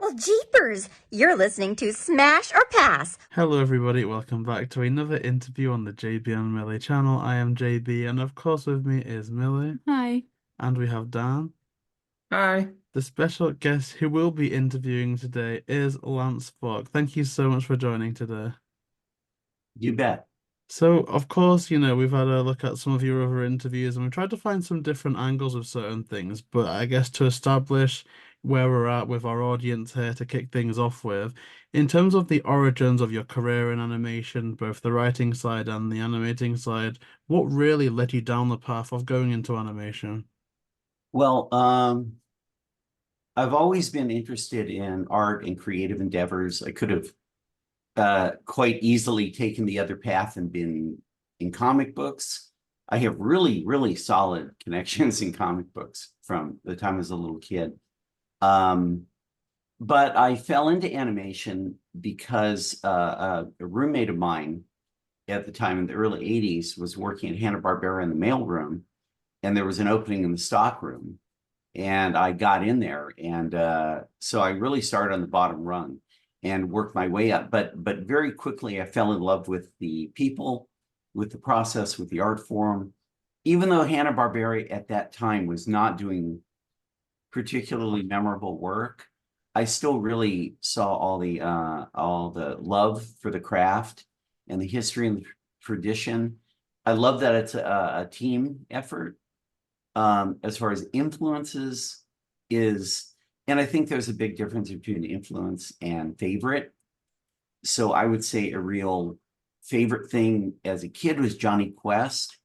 Well, jeepers! You're listening to Smash or Pass. Hello, everybody. Welcome back to another interview on the JayBee and Milly channel. I am JayBee, and of course, with me is Milly, Hi. and we have Dan. Hi. The special guest who will be interviewing today is Lance Falk. Thank you so much for joining today. You bet. So, of course, we've had a look at some of your other interviews and we've tried to find some different angles of certain things. But I guess to establish where we're at with our audience here to kick things off with, in terms of the origins of your career in animation, both the writing side and the animating side, what really led you down the path of going into animation? Well, I've always been interested in art and creative endeavors. I could have quite easily taken the other path and been in comic books. I have really, really solid connections in comic books from the time I was a little kid. But I fell into animation because a roommate of mine at the time in the early 80s was working at Hanna-Barbera in the mailroom, and there was an opening in the stock room. And I got in there. And so I really started on the bottom rung and worked my way up. But very quickly, I fell in love with the people, with the process, with the art form. Even though Hanna-Barbera at that time was not doing particularly memorable work, I still really saw all the love for the craft and the history and the tradition. I love that it's a team effort. As far as influences is, and I think there's a big difference between influence and favorite. So I would say a real favorite thing as a kid was Johnny Quest,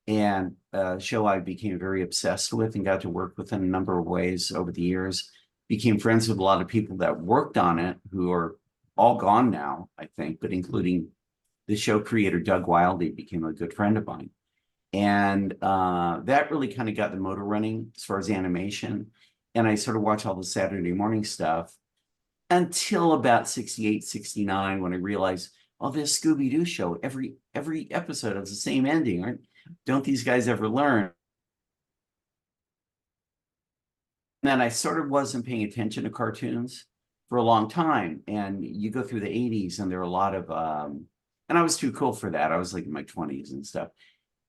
and a show I became very obsessed with and got to work with in a number of ways over the years. Became friends with a lot of people that worked on it who are all gone now, I think, but including the show creator Doug Wildey became a good friend of mine. And that really kind of got the motor running as far as animation. And I sort of watch all the Saturday morning stuff until about 68, 69, when I realized, oh, this Scooby Doo show, every episode has the same ending. Right? Don't these guys ever learn? And then I sort of wasn't paying attention to cartoons for a long time. And you go through the 80s and there are a lot of, and I was too cool for that. I was like in my 20s and stuff.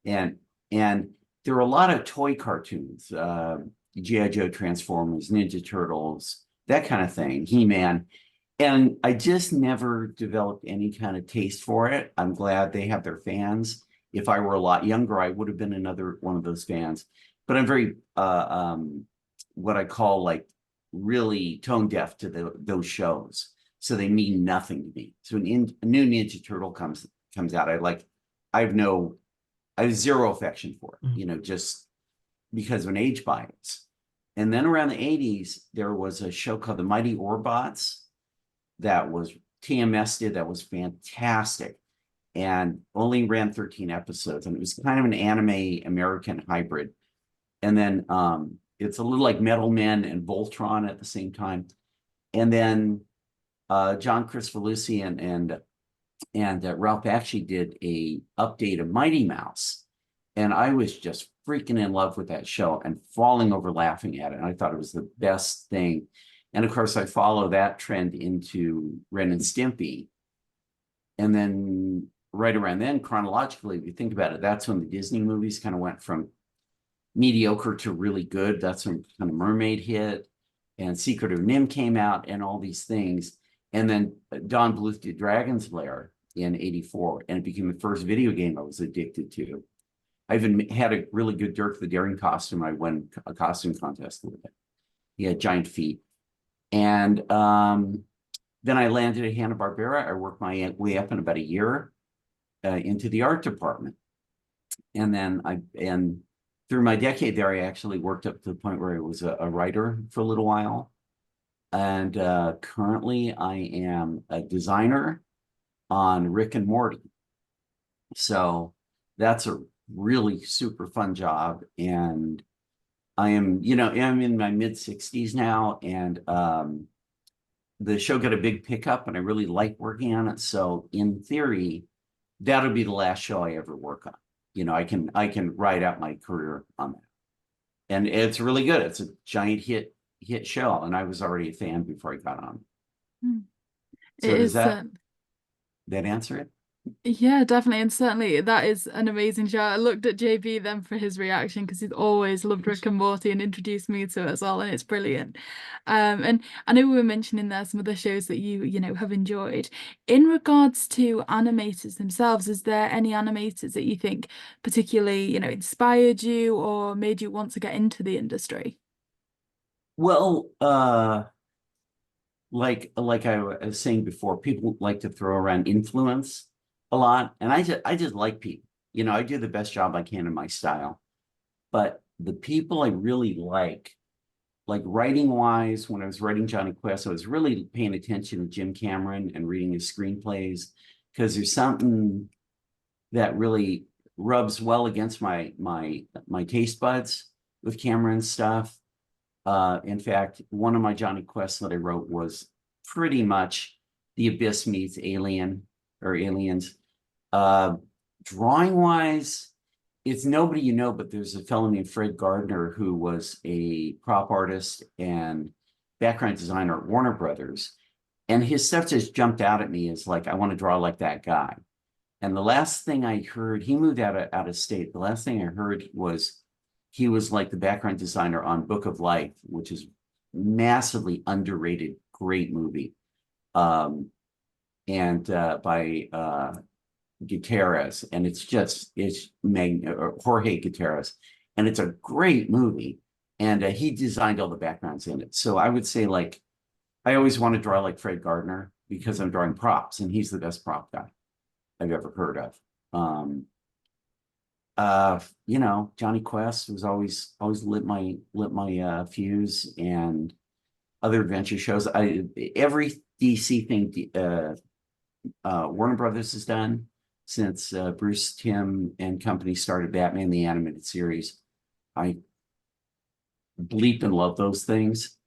And there were a lot of toy cartoons, G.I. Joe, Transformers, Ninja Turtles, that kind of thing, He-Man. And I just never developed any kind of taste for it. I'm glad they have their fans. If I were a lot younger, I would have been another one of those fans. But I'm very, what I call like really tone deaf to those shows. So they mean nothing to me. So when a new Ninja Turtle comes out, I have zero affection for it, just because of an age bias. And then around the 80s, there was a show called The Mighty Orbots that was TMS did that was fantastic and only ran 13 episodes. And it was kind of an anime American hybrid. And then it's a little like Metal Men and Voltron at the same time. And then John Kricfalusi and Ralph actually did a update of Mighty Mouse. And I was just freaking in love with that show and falling over laughing at it. And I thought it was the best thing. And of course, I follow that trend into Ren and Stimpy. And then right around then, chronologically, if you think about it, that's when the Disney movies kind of went from mediocre to really good. That's when kind of Mermaid hit and Secret of NIMH came out and all these things. And then Don Bluth did Dragon's Lair in '84, and it became the first video game I was addicted to. I even had a really good Dirk the Daring costume. I won a costume contest with it. He had giant feet. And then I landed at Hanna-Barbera. I worked my way up in about a year into the art department. And then through my decade there, I actually worked up to the point where I was a writer for a little while. And currently I am a designer on Rick and Morty. So that's a really super fun job. And I am, I'm in my mid 60s now, and the show got a big pickup and I really like working on it. So in theory, that'll be the last show I ever work on. I can ride out my career on that. And it's really good. It's a giant hit hit show, and I was already a fan before I got on. So It does is that answer it? Yeah, definitely. And certainly that is an amazing show. I looked at JB then for his reaction because he's always loved Rick and Morty and introduced me to it as well, and it's brilliant. And I know we were mentioning there some other shows that you know have enjoyed. In regards to animators themselves, is there any animators that you think particularly, you know, inspired you or made you want to get into the industry? Well, like I was saying before, people like to throw around influence a lot, and I just like people. You know, I do the best job I can in my style. But the people I really like writing wise, when I was writing Johnny Quest, I was really paying attention to Jim Cameron and reading his screenplays, because there's something that really rubs well against my taste buds with Cameron's stuff. In fact, one of my Johnny Quests that I wrote was pretty much The Abyss meets Alien or Aliens. Drawing wise, it's nobody you know, but there's a fellow named Fred Gardner who was a prop artist and background designer at Warner Brothers. And his stuff just jumped out at me as like, I want to draw like that guy. And the last thing I heard, he moved out of state. The last thing I heard was he was like the background designer on Book of Life, which is massively underrated, great movie. And by Gutierrez, and it's Jorge Gutierrez, and it's a great movie. And he designed all the backgrounds in it. So I would say, like, I always want to draw like Fred Gardner because I'm drawing props, and he's the best prop guy I've ever heard of. You know, Johnny Quest was always lit my fuse, and other adventure shows. Every DC thing Warner Brothers has done since Bruce Timm and company started Batman the Animated Series. I bleep and love those things,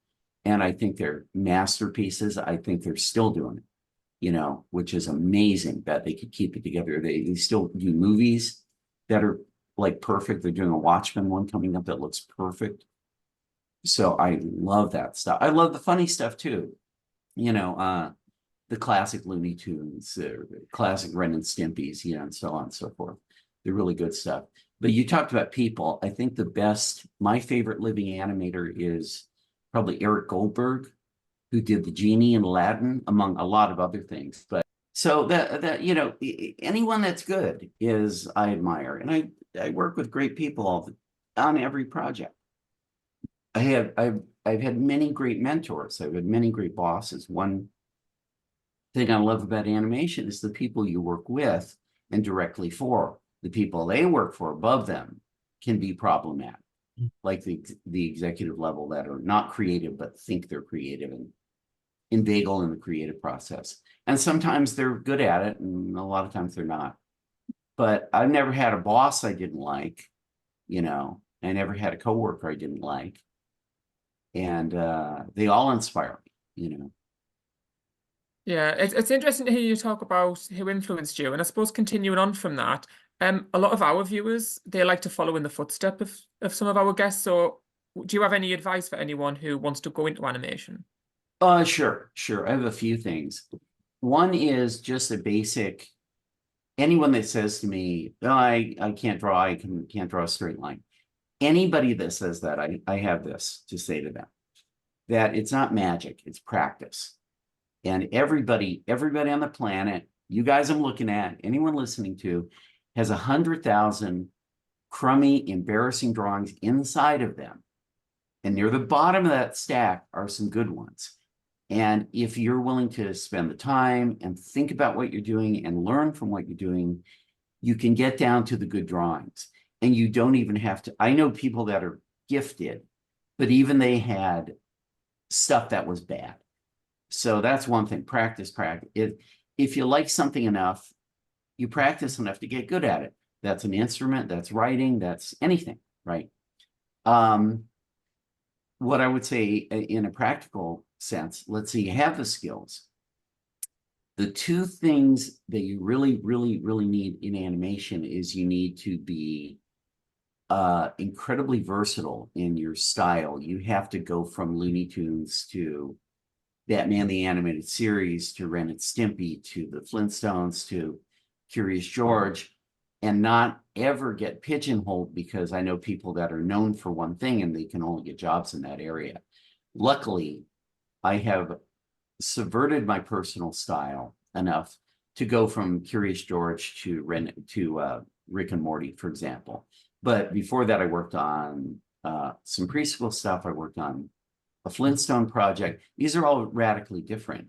and I think they're masterpieces. I think they're still doing it, you know, which is amazing that they could keep it together. They still do movies that are like perfect. They're doing a Watchmen one coming up that looks perfect. So I love that stuff. I love the funny stuff too. You know, the classic Looney Tunes, classic Ren and Stimpy's, you know, and so on and so forth. They're really good stuff. But you talked about people. I think my favorite living animator is probably Eric Goldberg, who did the genie in Aladdin, among a lot of other things. But so that you know, anyone that's good I admire, and I work with great people on every project. I've had many great mentors. I've had many great bosses. One thing I love about animation is the people you work with and directly for. The people they work for above them can be problematic, like the executive level that are not creative but think they're creative and inveigle in the creative process. And sometimes they're good at it, and a lot of times they're not. But I've never had a boss I didn't like, you know. I never had a coworker I didn't like. And they all inspire me, you know. Yeah, it's interesting to hear you talk about who influenced you. And I suppose continuing on from that, a lot of our viewers, they like to follow in the footsteps of some of our guests. So do you have any advice for anyone who wants to go into animation? Sure. I have a few things. One is just a basic, anyone that says to me, oh, I can't draw, I can't draw a straight line. Anybody that says that, I have this to say to them, that it's not magic, it's practice. And everybody on the planet, you guys I'm looking at, anyone listening to, has 100,000 crummy, embarrassing drawings inside of them. And near the bottom of that stack are some good ones. And if you're willing to spend the time and think about what you're doing and learn from what you're doing, you can get down to the good drawings. And you don't even have to. I know people that are gifted, but even they had stuff that was bad. So that's one thing. Practice. If you like something enough, you practice enough to get good at it. That's an instrument, that's writing, that's anything, right? What I would say in a practical sense, let's say you have the skills. The two things that you really need in animation is you need to be incredibly versatile in your style. You have to go from Looney Tunes to Batman the Animated Series to Ren and Stimpy to the Flintstones to Curious George, and not ever get pigeonholed, because I know people that are known for one thing and they can only get jobs in that area. Luckily, I have subverted my personal style enough to go from Curious George to Rick and Morty, for example. But before that, I worked on some preschool stuff. I worked on a Flintstone project. These are all radically different.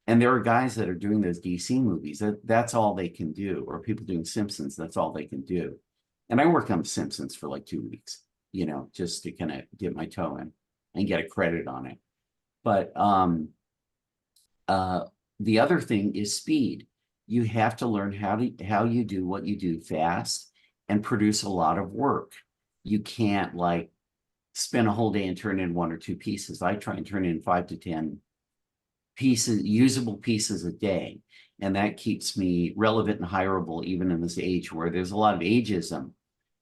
And there are guys that are doing those DC movies. That's all they can do. Or people doing Simpsons, that's all they can do. And I worked on The Simpsons for like 2 weeks, you know, just to kind of dip my toe in and get a credit on it. But the other thing is speed. You have to learn how you do what you do fast and produce a lot of work. You can't like spend a whole day and turn in 1 or 2 pieces. I try and turn in 5 to 10 pieces, usable pieces a day. And that keeps me relevant and hireable, even in this age where there's a lot of ageism.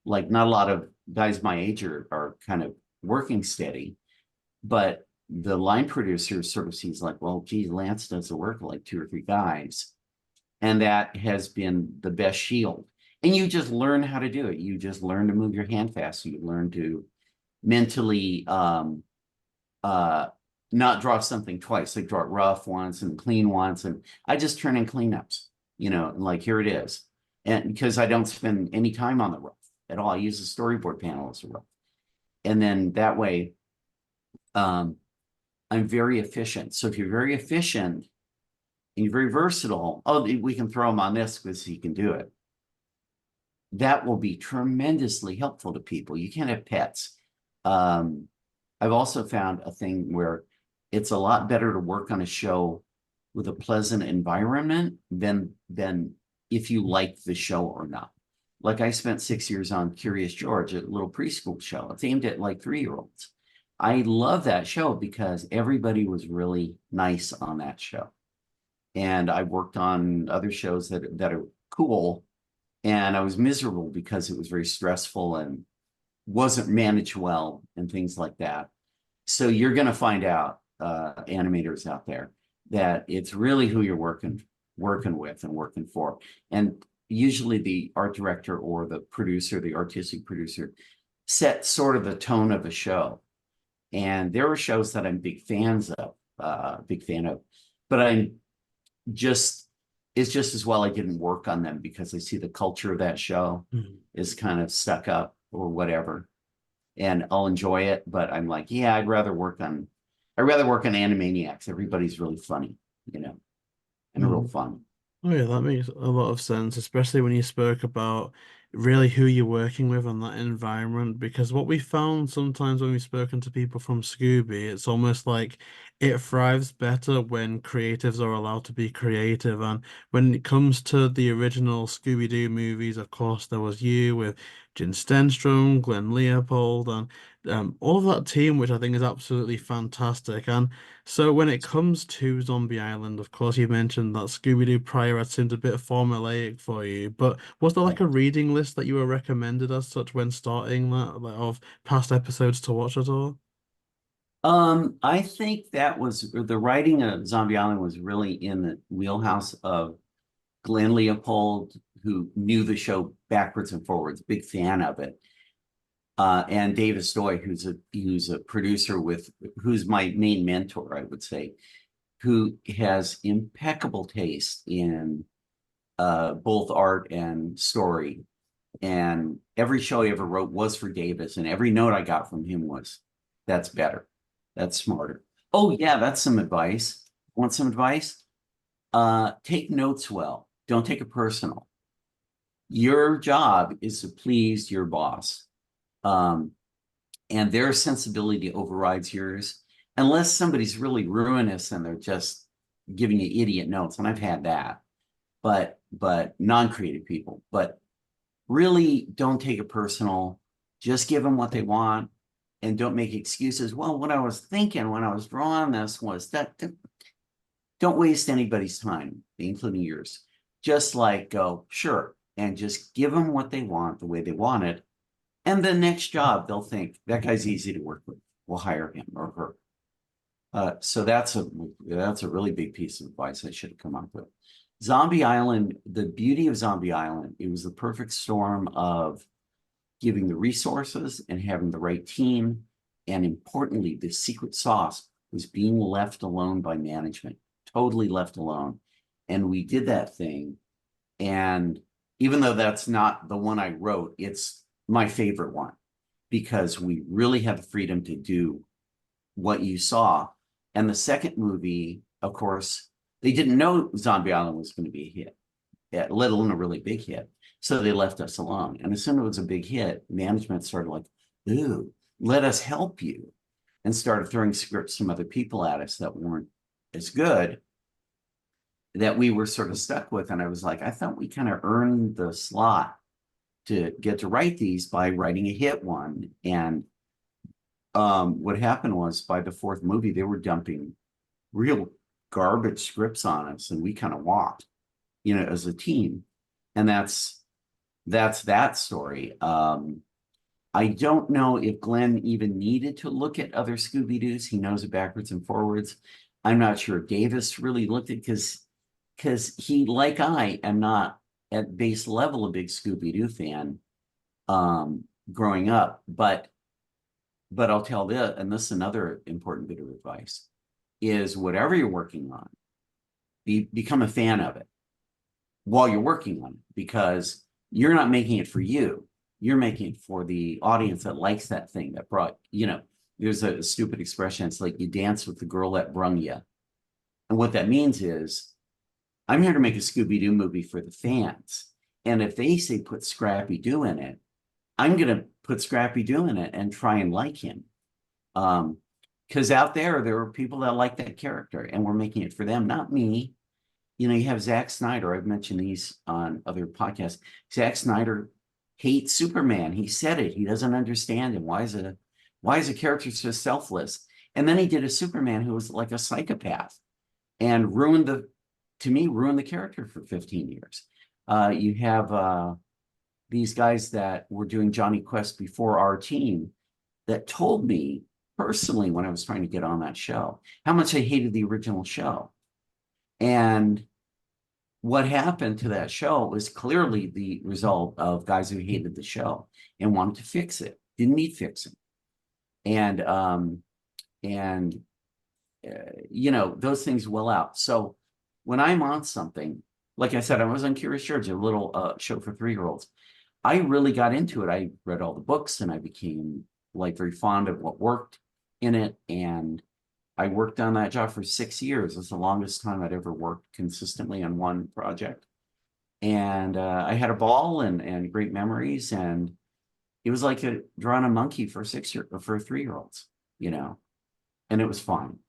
Like not a lot of guys my age are kind of working steady, but the line producer sort of sees like, well, geez, Lance does the work of like 2 or 3 guys. And that has been the best shield. And you just learn how to do it. You just learn to move your hand fast. You learn to mentally not draw something twice, like draw it rough once and clean once. And I just turn in cleanups, you know, like here it is. And because I don't spend any time on the rough at all, I use the storyboard panel as a rough. And then that way, I'm very efficient. So if you're very efficient and you're very versatile, oh, we can throw him on this because he can do it. That will be tremendously helpful to people. You can't have pets. I've also found a thing where it's a lot better to work on a show with a pleasant environment than if you like the show or not. Like I spent 6 years on Curious George, a little preschool show. It's aimed at like 3-year-olds. I love that show because everybody was really nice on that show. And I worked on other shows that are cool, and I was miserable because it was very stressful and wasn't managed well and things like that. So you're going to find out, animators out there, that it's really who you're working with and working for. And usually the art director or the producer, the artistic producer, set sort of the tone of the show. And there are shows that I'm big fan of, but it's just as well I didn't work on them because I see the culture of that show is kind of stuck up or whatever. And I'll enjoy it, but I'm like, yeah, I'd rather work on Animaniacs. Everybody's really funny, you know, and real fun. Oh yeah, that makes a lot of sense, especially when you spoke about really who you're working with and that environment. Because what we found sometimes when we've spoken to people from Scooby, it's almost like it thrives better when creatives are allowed to be creative. And when it comes to the original Scooby Doo movies, of course, there was you with Jen Stenstrom, Glenn Leopold, and all of that team, which I think is absolutely fantastic. And so when it comes to Zombie Island, of course, you mentioned that Scooby-Doo prior had seemed a bit formulaic for you, but was there like a reading list that you were recommended as such when starting that, like, of past episodes to watch at all? I think that was the writing of Zombie Island was really in the wheelhouse of Glenn Leopold, who knew the show backwards and forwards, big fan of it. And Davis Doy, who's a producer who's my main mentor, I would say, who has impeccable taste in both art and story. And every show he ever wrote was for Davis, and every note I got from him was, that's better, that's smarter. Oh yeah, that's some advice. Want some advice? Take notes well. Don't take it personal. Your job is to please your boss. And their sensibility overrides yours, unless somebody's really ruinous and they're just giving you idiot notes. And I've had that, but non-creative people. But really, don't take it personal. Just give them what they want, and don't make excuses. Well, what I was thinking when I was drawing this was that. Don't waste anybody's time, including yours. Just like go, sure, and just give them what they want the way they want it. And the next job, they'll think that guy's easy to work with. We'll hire him or her. So that's a really big piece of advice I should have come up with. Zombie Island, the beauty of Zombie Island, it was the perfect storm of giving the resources and having the right team. And importantly, the secret sauce was being left alone by management, totally left alone. And we did that thing. And even though that's not the one I wrote, it's my favorite one because we really had the freedom to do what you saw. And the second movie, of course, they didn't know Zombie Island was going to be a hit, let alone a really big hit. So they left us alone. And as soon as it was a big hit, management started like, ooh, let us help you. And started throwing scripts from other people at us that weren't as good, that we were sort of stuck with. And I was like, I thought we kind of earned the slot to get to write these by writing a hit one. And what happened was by the fourth movie, they were dumping real garbage scripts on us. And we kind of walked, as a team. And that's that story. I don't know if Glenn even needed to look at other Scooby-Doos. He knows it backwards and forwards. I'm not sure Davis really looked at because he, like I, am not at base level a big Scooby-Doo fan growing up. But I'll tell this, and this is another important bit of advice, is whatever you're working on, become a fan of it while you're working on it, because you're not making it for you. You're making it for the audience that likes that thing that brought, there's a stupid expression. It's like you dance with the girl that brung you. And what that means is I'm here to make a Scooby-Doo movie for the fans. And if they say put Scrappy Doo in it, I'm going to put Scrappy Doo in it and try and like him. Because out there are people that like that character and we're making it for them, not me. You have Zack Snyder. I've mentioned these on other podcasts. Zack Snyder hates Superman. He said it. He doesn't understand him. Why is a character so selfless? And then he did a Superman who was like a psychopath and ruined the character for 15 years. You have these guys that were doing Johnny Quest before our team that told me personally when I was trying to get on that show how much I hated the original show. And what happened to that show was clearly the result of guys who hated the show and wanted to fix it, didn't need fixing. And those things will out. So when I'm on something, like I said, I was on Curious George, a little show for 3-year-olds. I really got into it. I read all the books and I became very fond of what worked in it. And I worked on that job for 6 years. It's the longest time I'd ever worked consistently on one project. And I had a ball and great memories. And it was like drawing a monkey for 3-year-olds, and it was fun.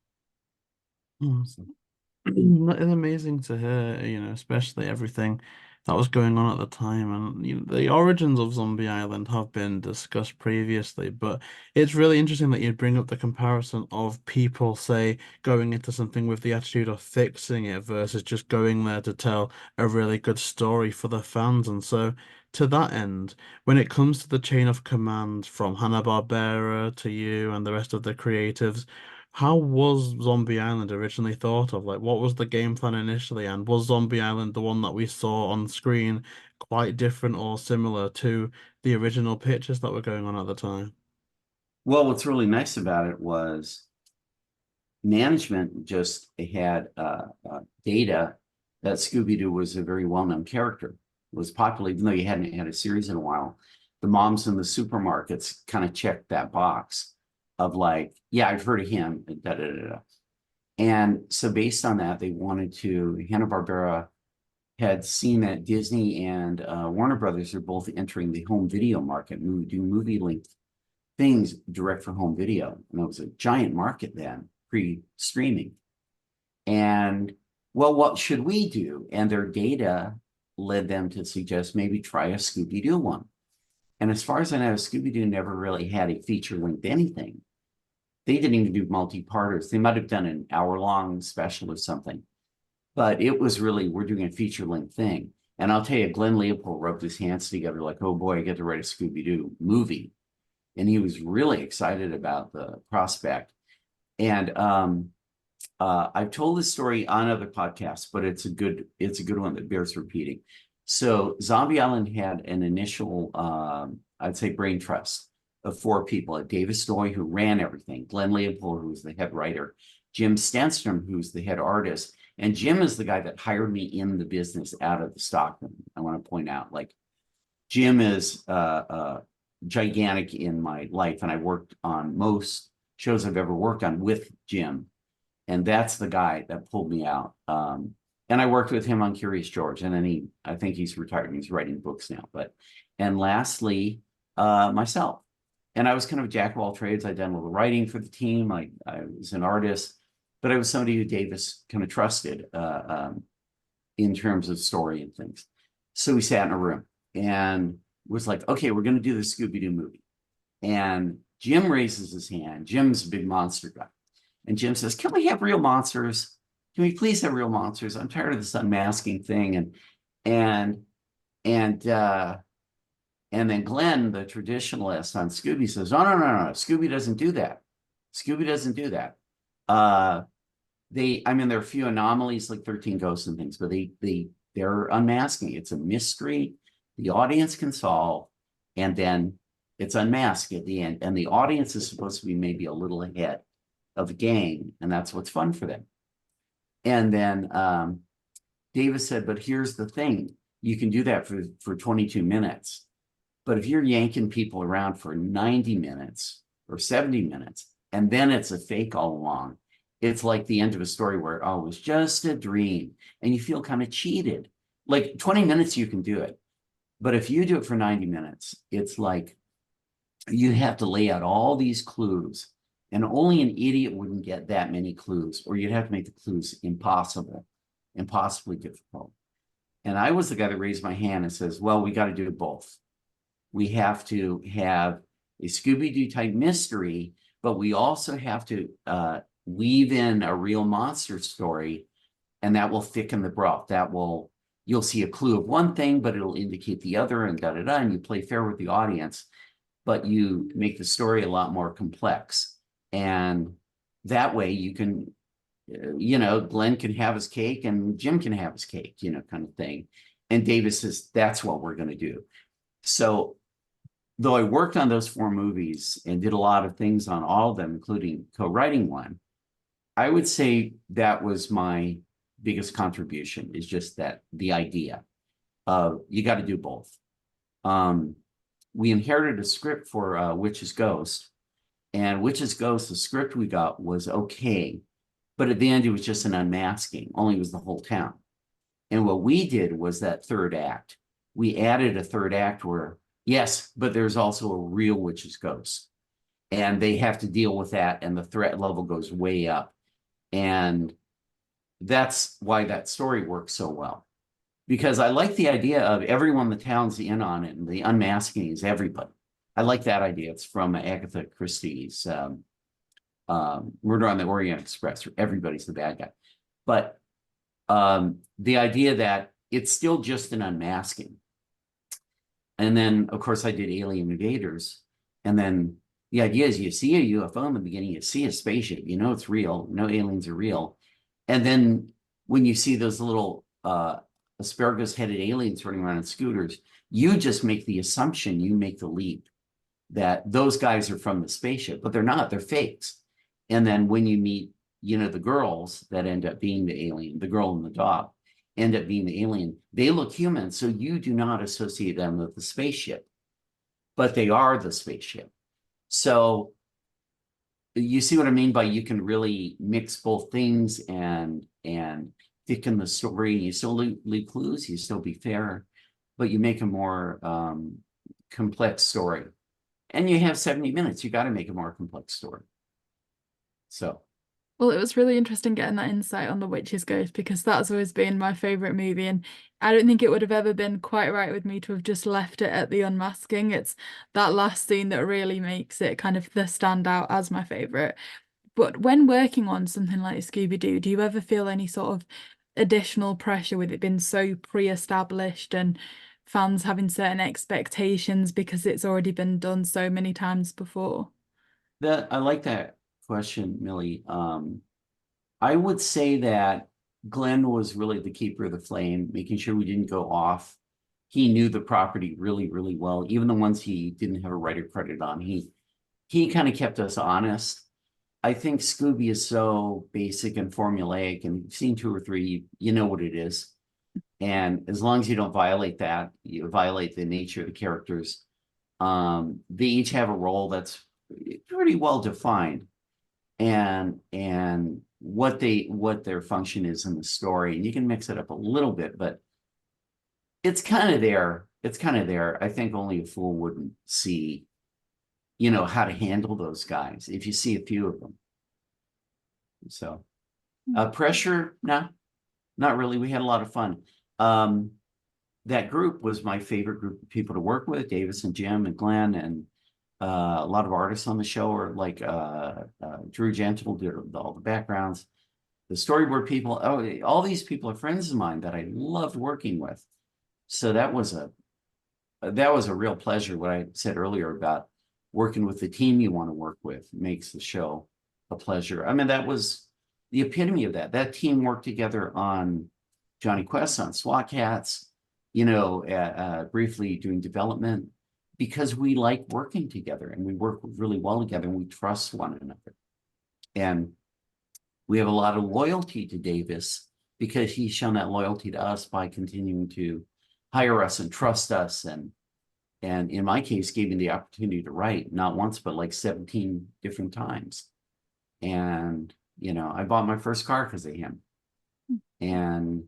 Awesome. It's amazing to hear, especially everything that was going on at the time. And the origins of Zombie Island have been discussed previously, but it's really interesting that you bring up the comparison of people, say, going into something with the attitude of fixing it versus just going there to tell a really good story for the fans. And so, to that end, when it comes to the chain of command from Hanna-Barbera to you and the rest of the creatives, how was Zombie Island originally thought of? What was the game plan initially? And was Zombie Island, the one that we saw on screen, quite different or similar to the original pictures that were going on at the time? Well, what's really nice about it was management just had data that Scooby Doo was a very well-known character, was popular, even though you hadn't had a series in a while. The moms in the supermarkets kind of checked that box of yeah, I've heard of him, da, da, da, da. And so based on that, they wanted to, Hanna-Barbera had seen that Disney and Warner Brothers are both entering the home video market, do movie-length things direct for home video. And that was a giant market then, pre-streaming. And, well, what should we do? And their data led them to suggest maybe try a Scooby-Doo one. And as far as I know, Scooby-Doo never really had a feature-length anything. They didn't even do multi-parters. They might have done an hour-long special or something. But it was really, we're doing a feature-length thing. And I'll tell you, Glenn Leopold rubbed his hands together like, oh boy, I get to write a Scooby Doo movie. And he was really excited about the prospect. And I've told this story on other podcasts, but it's a good one that bears repeating. So Zombie Island had an initial, I'd say, brain trust of 4 people. Davis Doy, who ran everything, Glenn Leopold, who was the head writer, Jim Stenstrom, who's the head artist, and Jim is the guy that hired me in the business out of the stockroom. I want to point out, like, Jim is gigantic in my life, and I worked on most shows I've ever worked on with Jim, and that's the guy that pulled me out. And I worked with him on Curious George, and then I think he's retired and he's writing books now. And lastly, myself. And I was kind of a jack of all trades. I'd done a little writing for the team. I was an artist, but I was somebody who Davis kind of trusted in terms of story and things. So we sat in a room and was like, okay, we're going to do the Scooby Doo movie. And Jim raises his hand. Jim's a big monster guy. And Jim says, can we have real monsters? Can we please have real monsters? I'm tired of this unmasking thing. And then Glenn, the traditionalist on Scooby, says, no. Scooby doesn't do that. Scooby doesn't do that. There are a few anomalies like 13 Ghosts and things, but they're unmasking. It's a mystery the audience can solve, and then it's unmasked at the end. And the audience is supposed to be maybe a little ahead of the gang, and that's what's fun for them. And then Davis said, but here's the thing. You can do that for 22 minutes. But if you're yanking people around for 90 minutes or 70 minutes, and then it's a fake all along, it's like the end of a story where, oh, it was just a dream, and you feel kind of cheated. Like 20 minutes, you can do it. But if you do it for 90 minutes, it's like you have to lay out all these clues, and only an idiot wouldn't get that many clues, or you'd have to make the clues impossibly difficult. And I was the guy that raised my hand and says, well, we got to do both. We have to have a Scooby-Doo type mystery, but we also have to weave in a real monster story, and that will thicken the broth. You'll see a clue of one thing, but it'll indicate the other, and and you play fair with the audience, but you make the story a lot more complex. And that way you can, Glenn can have his cake and Jim can have his cake, kind of thing. And Davis says, that's what we're going to do. So though I worked on those 4 movies and did a lot of things on all of them, including co-writing one, I would say that was my biggest contribution, is just that the idea of you got to do both. We inherited a script for Witch's Ghost, and Witch's Ghost, the script we got was okay, but at the end it was just an unmasking, only it was the whole town. And what we did was that 3rd act. We added a 3rd act where, yes, but there's also a real Witch's Ghost, and they have to deal with that, and the threat level goes way up. And that's why that story works so well, because I like the idea of everyone in the town's in on it, and the unmasking is everybody. I like that idea. It's from Agatha Christie's Murder on the Orient Express, where everybody's the bad guy. But the idea that it's still just an unmasking. And then, of course, I did Alien Invaders. And then the idea is you see a UFO in the beginning, you see a spaceship, it's real, aliens are real. And then when you see those little asparagus-headed aliens running around on scooters, you just make the assumption, you make the leap that those guys are from the spaceship, but they're not, they're fakes. And then when you meet, the girls that end up being the alien, the girl and the dog end up being the alien, they look human, so you do not associate them with the spaceship, but they are the spaceship. So you see what I mean by you can really mix both things and thicken the story. You still leave clues, you still be fair, but you make a more complex story. And you have 70 minutes, you got to make a more complex story. So. Well, it was really interesting getting that insight on The Witch's Ghost, because that's always been my favourite movie, and I don't think it would have ever been quite right with me to have just left it at the unmasking. It's that last scene that really makes it kind of the standout as my favourite. But when working on something like Scooby Doo, do you ever feel any sort of additional pressure with it being so pre-established and fans having certain expectations because it's already been done so many times before? I like that question, Millie. I would say that Glenn was really the keeper of the flame, making sure we didn't go off. He knew the property really, really well, even the ones he didn't have a writer credit on. He kind of kept us honest. I think Scooby is so basic and formulaic, and you've seen 2 or 3, you know what it is. And as long as you don't violate that, you violate the nature of the characters. They each have a role that's pretty well defined, and what their function is in the story. And you can mix it up a little bit, but it's kind of there. It's kind of there. I think only a fool wouldn't see, you know, how to handle those guys if you see a few of them. So pressure, no, not really. We had a lot of fun. That group was my favorite group of people to work with, Davis and Jim and Glenn, and a lot of artists on the show are like Drew Gentle did all the backgrounds. The storyboard people, all these people are friends of mine that I loved working with. So that was a real pleasure. What I said earlier about working with the team you want to work with makes the show a pleasure. I mean, that was the epitome of that. That team worked together on Johnny Quest, on SWAT Cats, you know, briefly doing development, because we like working together and we work really well together and we trust one another. And we have a lot of loyalty to Davis because he's shown that loyalty to us by continuing to hire us and trust us. And in my case, gave me the opportunity to write, not once, but like 17 different times. And, you know, I bought my first car because of him. And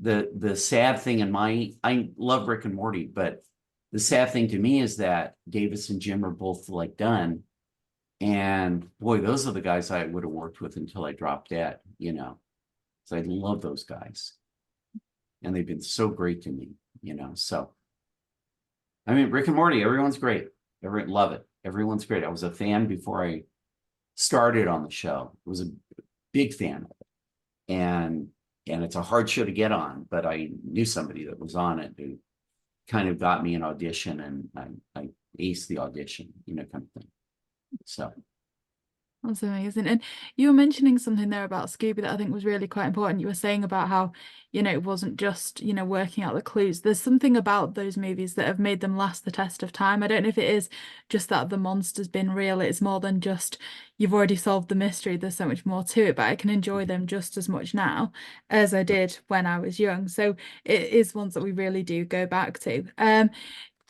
the sad thing I love Rick and Morty, but the sad thing to me is that Davis and Jim are both like done. And boy, those are the guys I would have worked with until I dropped dead, you know. So I love those guys. And they've been so great to me, you know. So, I mean, Rick and Morty, everyone's great. Love it. Everyone's great. I was a fan before I started on the show. I was a big fan of it. And it's a hard show to get on, but I knew somebody that was on it who kind of got me an audition, and I aced the audition, you know, kind of thing. So That's amazing. And you were mentioning something there about Scooby that I think was really quite important. You were saying about how, you know, it wasn't just, you know, working out the clues. There's something about those movies that have made them last the test of time. I don't know if it is just that the monster's been real. It's more than just you've already solved the mystery. There's so much more to it, but I can enjoy them just as much now as I did when I was young. So it is ones that we really do go back to.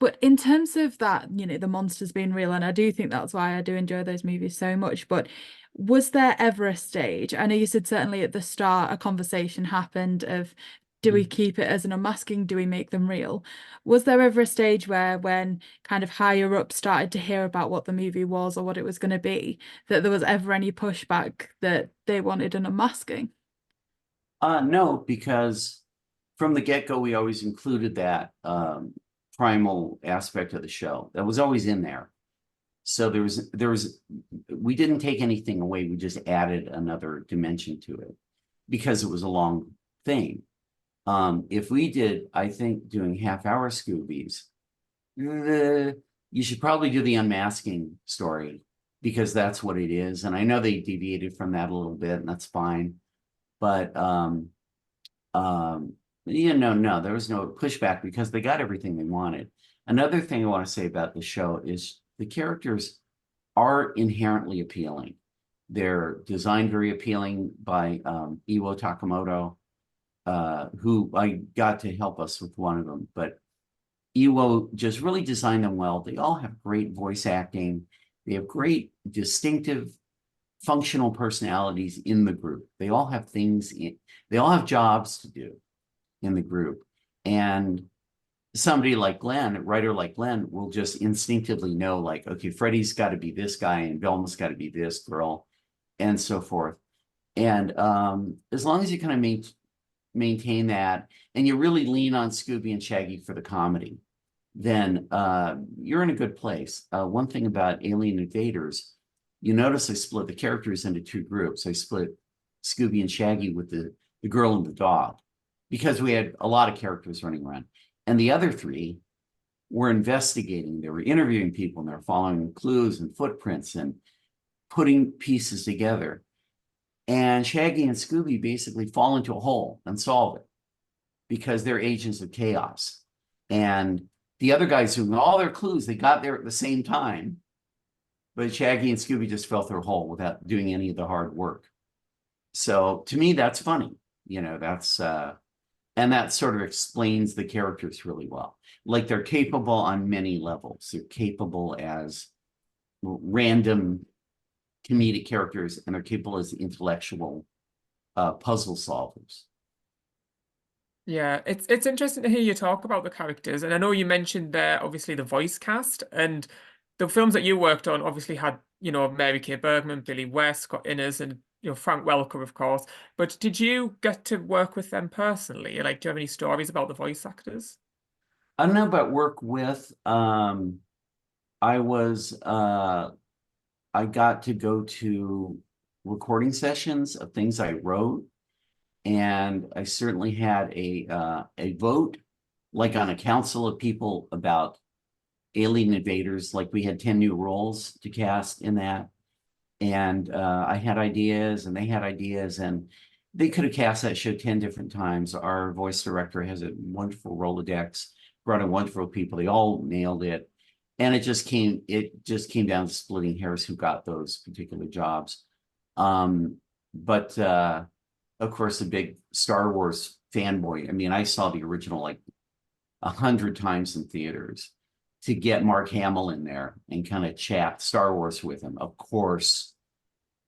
But in terms of that, you know, the monsters being real, and I do think that's why I do enjoy those movies so much, but was there ever a stage, I know you said certainly at the start a conversation happened of, do we keep it as an unmasking, do we make them real? Was there ever a stage where when kind of higher up started to hear about what the movie was or what it was going to be, that there was ever any pushback that they wanted an unmasking? No, because from the get-go, we always included that primal aspect of the show that was always in there. So there was we didn't take anything away. We just added another dimension to it because it was a long thing. If we did, I think, doing half-hour Scoobies, you should probably do the unmasking story because that's what it is. And I know they deviated from that a little bit, and that's fine. But you know, no, there was no pushback because they got everything they wanted. Another thing I want to say about the show is the characters are inherently appealing. They're designed very appealing by Iwo Takamoto, who I got to help us with one of them. But Iwo just really designed them well. They all have great voice acting. They have great distinctive functional personalities in the group. They all have they all have jobs to do in the group. And somebody like Glenn, a writer like Glenn, will just instinctively know, like, okay, Freddie's got to be this guy and Velma's got to be this girl, and so forth. And as long as you kind of maintain that, and you really lean on Scooby and Shaggy for the comedy, then you're in a good place. One thing about Alien Invaders, you notice I split the characters into 2 groups. I split Scooby and Shaggy with the the girl and the dog, because we had a lot of characters running around. And the other three were investigating, they were interviewing people, and they were following clues and footprints and putting pieces together. And Shaggy and Scooby basically fall into a hole and solve it because they're agents of chaos. And the other guys doing all their clues, they got there at the same time, but Shaggy and Scooby just fell through a hole without doing any of the hard work. So to me, that's funny. You know, that's and that sort of explains the characters really well. Like, they're capable on many levels. They're capable as random comedic characters, and they're capable as intellectual puzzle solvers. Yeah, it's interesting to hear you talk about the characters, and I know you mentioned there obviously the voice cast, and the films that you worked on obviously had, you know, Mary Kay Bergman, Billy West, Scott Innes, and, you know, Frank Welker, of course. But did you get to work with them personally? Like, do you have any stories about the voice actors? I don't know about work with. I got to go to recording sessions of things I wrote, and I certainly had a vote, like on a council of people, about alien invaders. Like, we had 10 new roles to cast in that, and I had ideas and they had ideas, and they could have cast that show 10 different times. Our voice director has a wonderful Rolodex, brought in wonderful people. They all nailed it. And it just came down to splitting hairs who got those particular jobs. But of course, a big Star Wars fanboy. I mean, I saw the original like 100 times in theaters. To get Mark Hamill in there and kind of chat Star Wars with him, of course,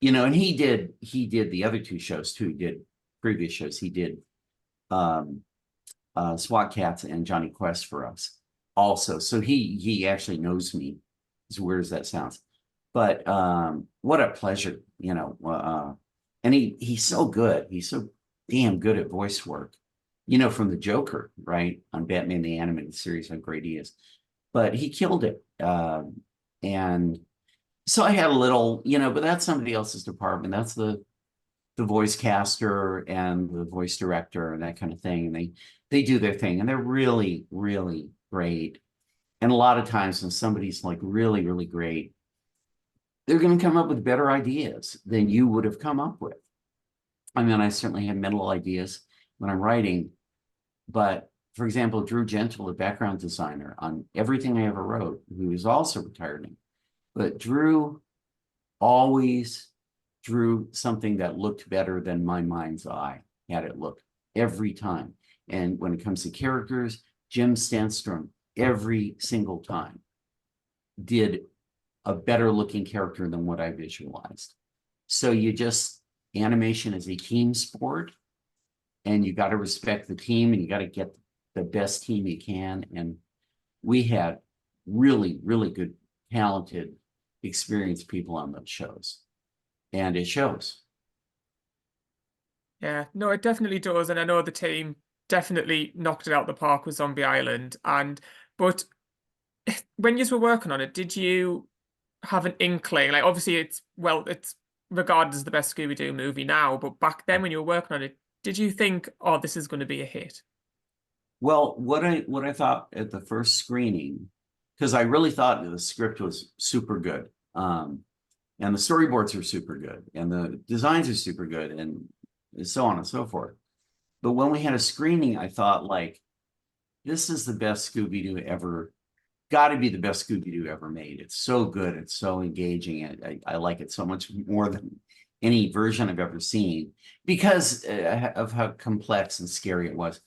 you know, and he did the other two shows too. He did previous shows. He did SWAT Cats and Johnny Quest for us also. So he actually knows me, as weird as that sounds. But what a pleasure, you know. And he's so good. He's so damn good at voice work, you know, from the Joker, right, on Batman the Animated Series, how great he is. But he killed it. And so I had a little, you know, but that's somebody else's department. That's the voice caster and the voice director and that kind of thing. And they do their thing, and they're really, really great. And a lot of times when somebody's like really, really great, they're going to come up with better ideas than you would have come up with. I mean, I certainly have mental ideas when I'm writing, but for example, Drew Gentle, the background designer on everything I ever wrote, who is also retired, but Drew always drew something that looked better than my mind's eye had it look every time. And when it comes to characters, Jim Stenstrom, every single time, did a better looking character than what I visualized. So animation is a team sport, and you got to respect the team, and you got to get the best team you can. And we had really, really good, talented, experienced people on those shows. And it shows. Yeah, no, it definitely does. And I know the team definitely knocked it out the park with Zombie Island. But when you were working on it, did you have an inkling? Like, obviously it's regarded as the best Scooby Doo movie now, but back then when you were working on it, did you think, oh, this is going to be a hit? Well, what I thought at the first screening, because I really thought the script was super good, and the storyboards are super good, and the designs are super good, and so on and so forth. But when we had a screening, I thought, like, this is the best Scooby Doo ever. Got to be the best Scooby Doo ever made. It's so good. It's so engaging. I like it so much more than any version I've ever seen because of how complex and scary it was.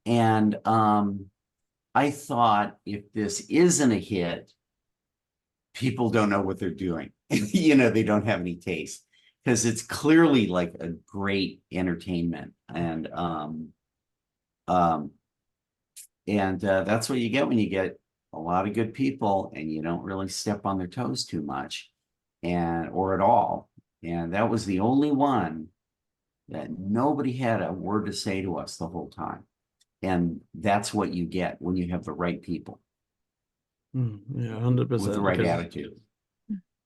And I thought, if this isn't a hit, people don't know what they're doing. You know, they don't have any taste, because it's clearly like a great entertainment. And that's what you get when you get a lot of good people and you don't really step on their toes too much or at all. And that was the only one that nobody had a word to say to us the whole time. And that's what you get when you have the right people. Yeah, 100%. With the right attitude.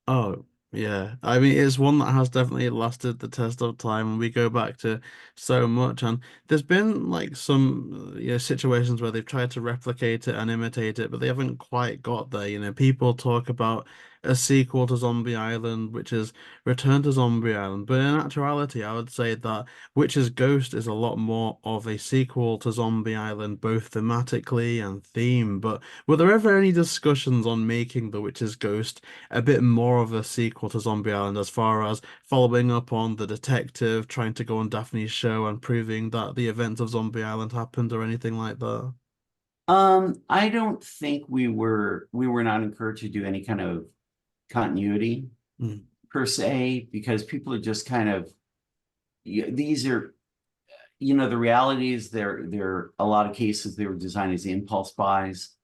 Oh, Yeah, I mean, it's one that has definitely lasted the test of time, and we go back to so much. And there's been like some, situations where they've tried to replicate it and imitate it, but they haven't quite got there. People talk about a sequel to Zombie Island, which is Return to Zombie Island, but in actuality, I would say that Witch's Ghost is a lot more of a sequel to Zombie Island, both thematically and theme. But were there ever any discussions on making The Witch's Ghost a bit more of a sequel to Zombie Island, as far as following up on the detective trying to go on Daphne's show and proving that the events of Zombie Island happened or anything like that? I don't think we were not encouraged to do any kind of continuity Mm. per se, because people are just kind of, these are, the reality is they're a lot of cases they were designed as impulse buys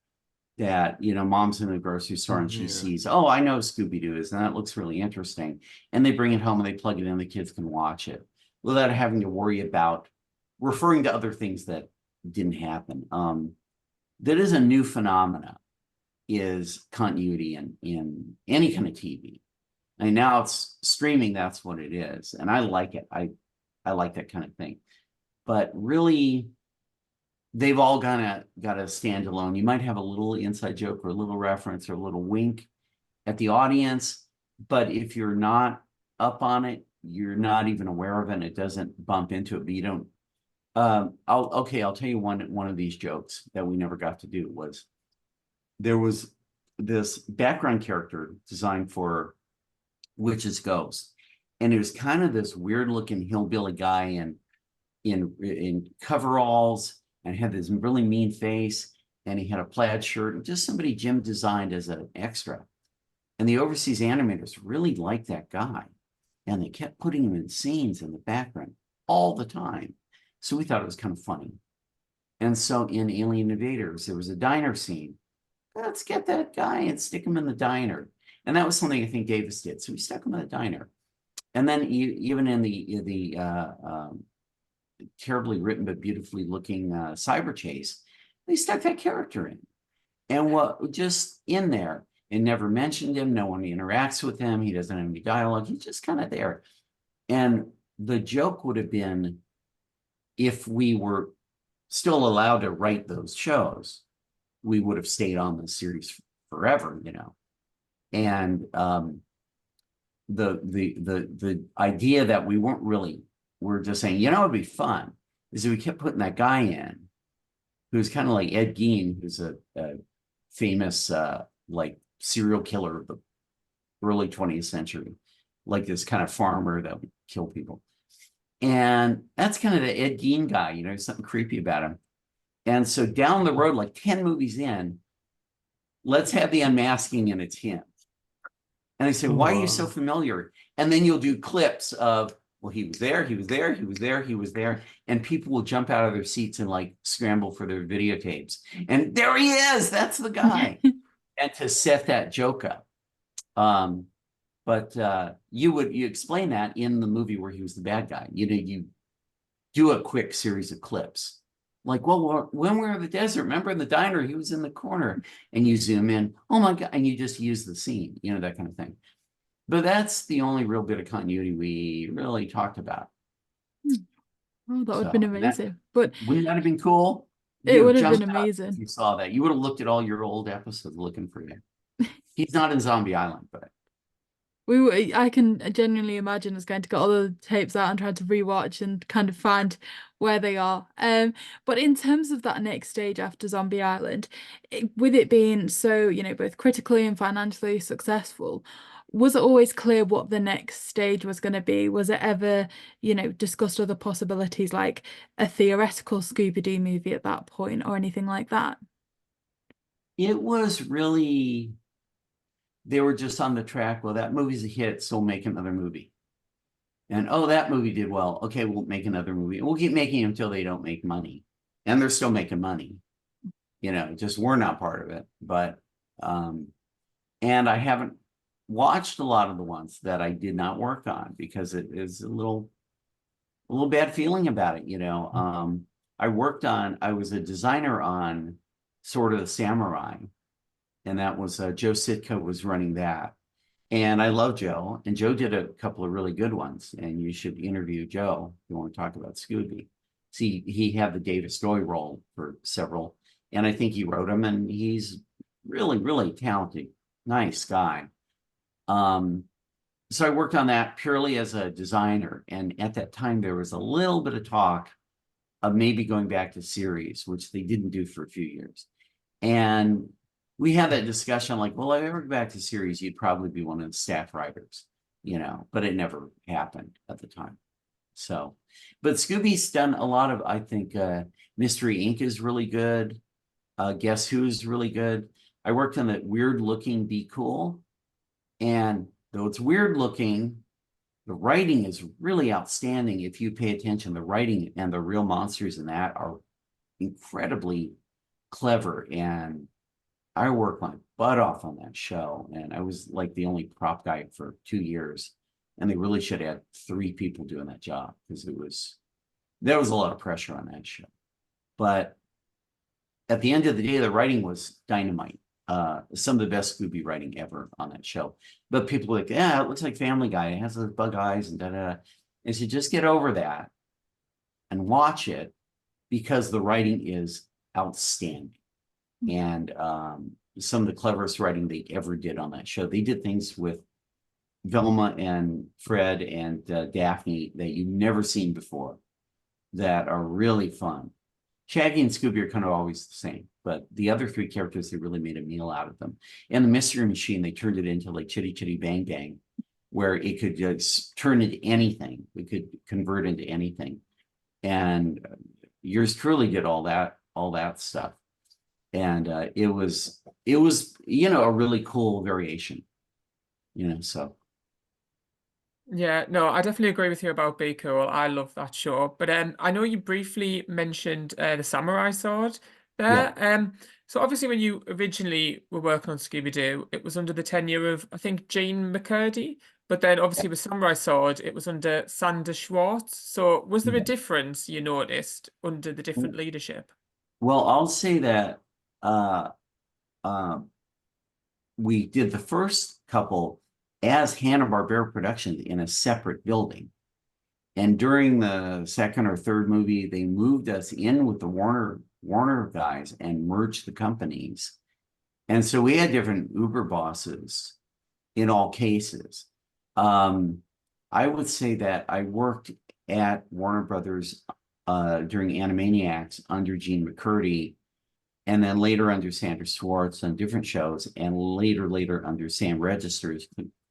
that, mom's in a grocery store and she Yeah. sees, oh, I know Scooby Doo is, and that looks really interesting. And they bring it home and they plug it in, the kids can watch it without having to worry about referring to other things that didn't happen. That is a new phenomena, is continuity in any kind of TV. I mean, now it's streaming, that's what it is. And I like it. I like that kind of thing. But really, they've all got to stand alone. You might have a little inside joke or a little reference or a little wink at the audience, but if you're not up on it, you're not even aware of it, and it doesn't bump into it, but you don't. I'll tell you one of these jokes that we never got to do was, there was this background character designed for Witch's Ghost, and it was kind of this weird looking hillbilly guy in coveralls, and had this really mean face, and he had a plaid shirt, and just somebody Jim designed as an extra. And the overseas animators really liked that guy, and they kept putting him in scenes in the background all the time. So we thought it was kind of funny. And so in Alien Invaders, there was a diner scene. Let's get that guy and stick him in the diner. And that was something I think Davis did. So we stuck him in the diner. And then even in the terribly written but beautifully looking Cyber Chase, they stuck that character in. And what just in there, and never mentioned him. No one interacts with him. He doesn't have any dialogue. He's just kind of there. And the joke would have been, if we were still allowed to write those shows, we would have stayed on the series forever, And the idea that we're just saying, it'd be fun, is that we kept putting that guy in, who's kind of like Ed Gein, who's a famous like serial killer of the early 20th century, like this kind of farmer that would kill people. And that's kind of the Ed Gein guy, something creepy about him. And so down the road, like 10 movies in, let's have the unmasking, and it's him. And I say, why are you so familiar? And then you'll do clips of, well, he was there, he was there, he was there, he was there. And people will jump out of their seats and like scramble for their videotapes. And there he is, that's the guy. And to set that joke up. But you explain that in the movie where he was the bad guy. You do a quick series of clips. Like, well, when we were in the desert, remember in the diner, he was in the corner, and you zoom in, oh my God, and you just use the scene, that kind of thing. But that's the only real bit of continuity we really talked about. Oh, that would have been amazing. But wouldn't that have been cool? It would have been amazing. If you saw that, you would have looked at all your old episodes looking for you. He's not in Zombie Island, but I can genuinely imagine us going to get all the tapes out and trying to rewatch and kind of find where they are. But in terms of that next stage after Zombie Island, with it being so, both critically and financially successful, was it always clear what the next stage was going to be? Was it ever, discussed other possibilities like a theoretical Scooby Doo movie at that point or anything like that? It was really, they were just on the track. Well, that movie's a hit, so we'll make another movie. And oh, that movie did well. Okay, we'll make another movie. And we'll keep making them until they don't make money. And they're still making money. Just we're not part of it. But and I haven't watched a lot of the ones that I did not work on, because it is a little bad feeling about it. I was a designer on Sword of the Samurai. And that was Joe Sitka was running that. And I love Joe, and Joe did a couple of really good ones, and you should interview Joe if you want to talk about Scooby. See, he had the David Story role for several, and I think he wrote them, and he's really, really talented, nice guy. So I worked on that purely as a designer, and at that time there was a little bit of talk of maybe going back to series, which they didn't do for a few years. And we had that discussion like, well, if I ever go back to series, you'd probably be one of the staff writers, you know, but it never happened at the time. So, but Scooby's done a lot of, I think, Mystery Inc. is really good. Guess Who's really good. I worked on that Weird Looking Be Cool. And though it's weird looking, the writing is really outstanding. If you pay attention, the writing and the real monsters in that are incredibly clever. And I worked my butt off on that show, and I was like the only prop guy for 2 years, and they really should have had 3 people doing that job because there was a lot of pressure on that show. But at the end of the day, the writing was dynamite. Some of the best Scooby writing ever on that show. But people were like, yeah, it looks like Family Guy. It has those bug eyes and da-da-da. And so just get over that and watch it because the writing is outstanding. And some of the cleverest writing they ever did on that show. They did things with Velma and Fred and Daphne that you've never seen before that are really fun. Shaggy and Scooby are kind of always the same, but the other 3 characters, they really made a meal out of them. And the Mystery Machine, they turned it into like Chitty Chitty Bang Bang, where it could just turn into anything. It could convert into anything. And yours truly did all that stuff. And it was, you know, a really cool variation, you know, so. Yeah, no, I definitely agree with you about Be Cool. I love that show. But I know you briefly mentioned the Samurai Sword there. So obviously when you originally were working on Scooby Doo, it was under the tenure of, I think, Gene McCurdy. But then obviously with Samurai Sword, it was under Sander Schwartz. So was there a difference you noticed under the different leadership? Well, I'll say that we did the first couple as Hanna-Barbera Productions in a separate building. And during the second or third movie, they moved us in with the Warner guys and merged the companies. And so we had different Uber bosses in all cases. I would say that I worked at Warner Brothers during Animaniacs under Gene McCurdy, and then later under Sander Schwartz on different shows, and later under Sam Register, who's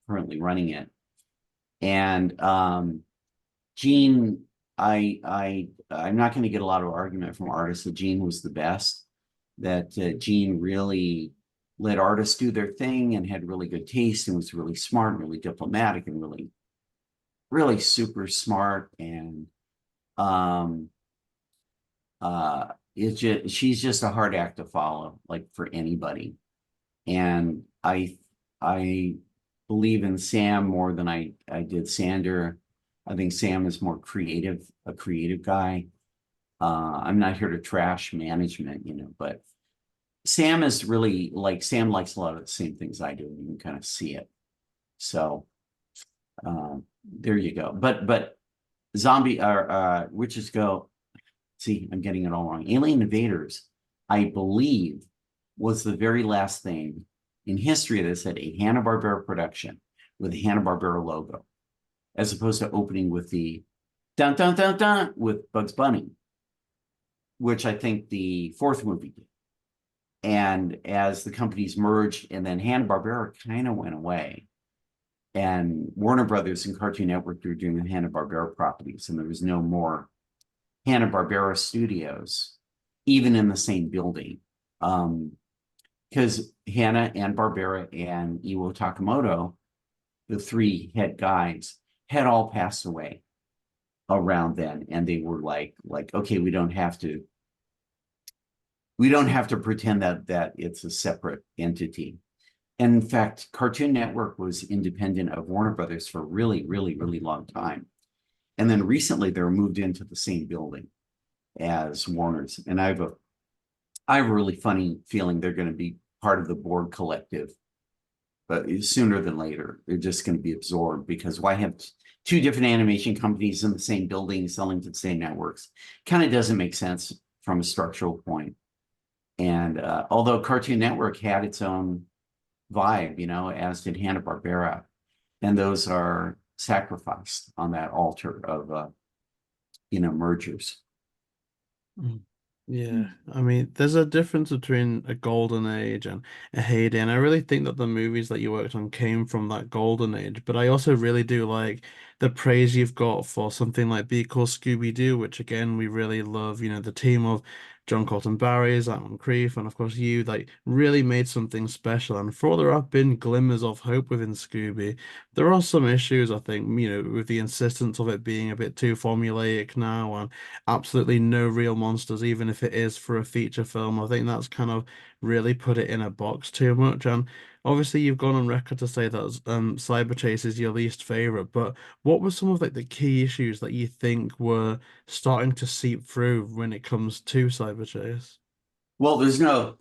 currently running it. And Gene, I'm not going to get a lot of argument from artists that Gene was the best, that Gene really let artists do their thing and had really good taste and was really smart and really diplomatic and really super smart. And she's just a hard act to follow, like for anybody. And I believe in Sam more than I did Sander. I think Sam is more creative, a creative guy. I'm not here to trash management, you know, but Sam is really like, Sam likes a lot of the same things I do. You can kind of see it. So there you go. But zombie or Witches Go, see, I'm getting it all wrong. Alien Invaders, I believe, was the very last thing in history that said a Hanna-Barbera production with a Hanna-Barbera logo, as opposed to opening with the dun dun dun dun with Bugs Bunny, which I think the 4th movie did. And as the companies merged, and then Hanna-Barbera kind of went away, and Warner Brothers and Cartoon Network were doing the Hanna-Barbera properties, and there was no more Hanna-Barbera studios, even in the same building. Because Hanna and Barbera and Iwo Takamoto, the 3 head guys, had all passed away around then, and they were like, okay, we don't have to pretend that it's a separate entity. And in fact, Cartoon Network was independent of Warner Brothers for a really, really, really long time. And then recently they were moved into the same building as Warner's. And I have a really funny feeling they're going to be part of the Borg collective but sooner than later, they're just going to be absorbed, because why have two different animation companies in the same building selling to the same networks? Kind of doesn't make sense from a structural point. And although Cartoon Network had its own vibe, you know, as did Hanna-Barbera, and those are sacrificed on that altar of, you know, mergers. Yeah, I mean, there's a difference between a golden age and a heyday, and I really think that the movies that you worked on came from that golden age. But I also really do like the praise you've got for something like Be Cool Scooby Doo, which again we really love. You know, the team of John Colton Barry, Zach Moncrief, and of course you, like, really made something special. And for all there have been glimmers of hope within Scooby, there are some issues, I think, you know, with the insistence of it being a bit too formulaic now, and absolutely no real monsters, even if it is for a feature film. I think that's kind of really put it in a box too much. And obviously, you've gone on record to say that Cyber Chase is your least favorite. But what were some of like the key issues that you think were starting to seep through when it comes to Cyber Chase? Well, there's no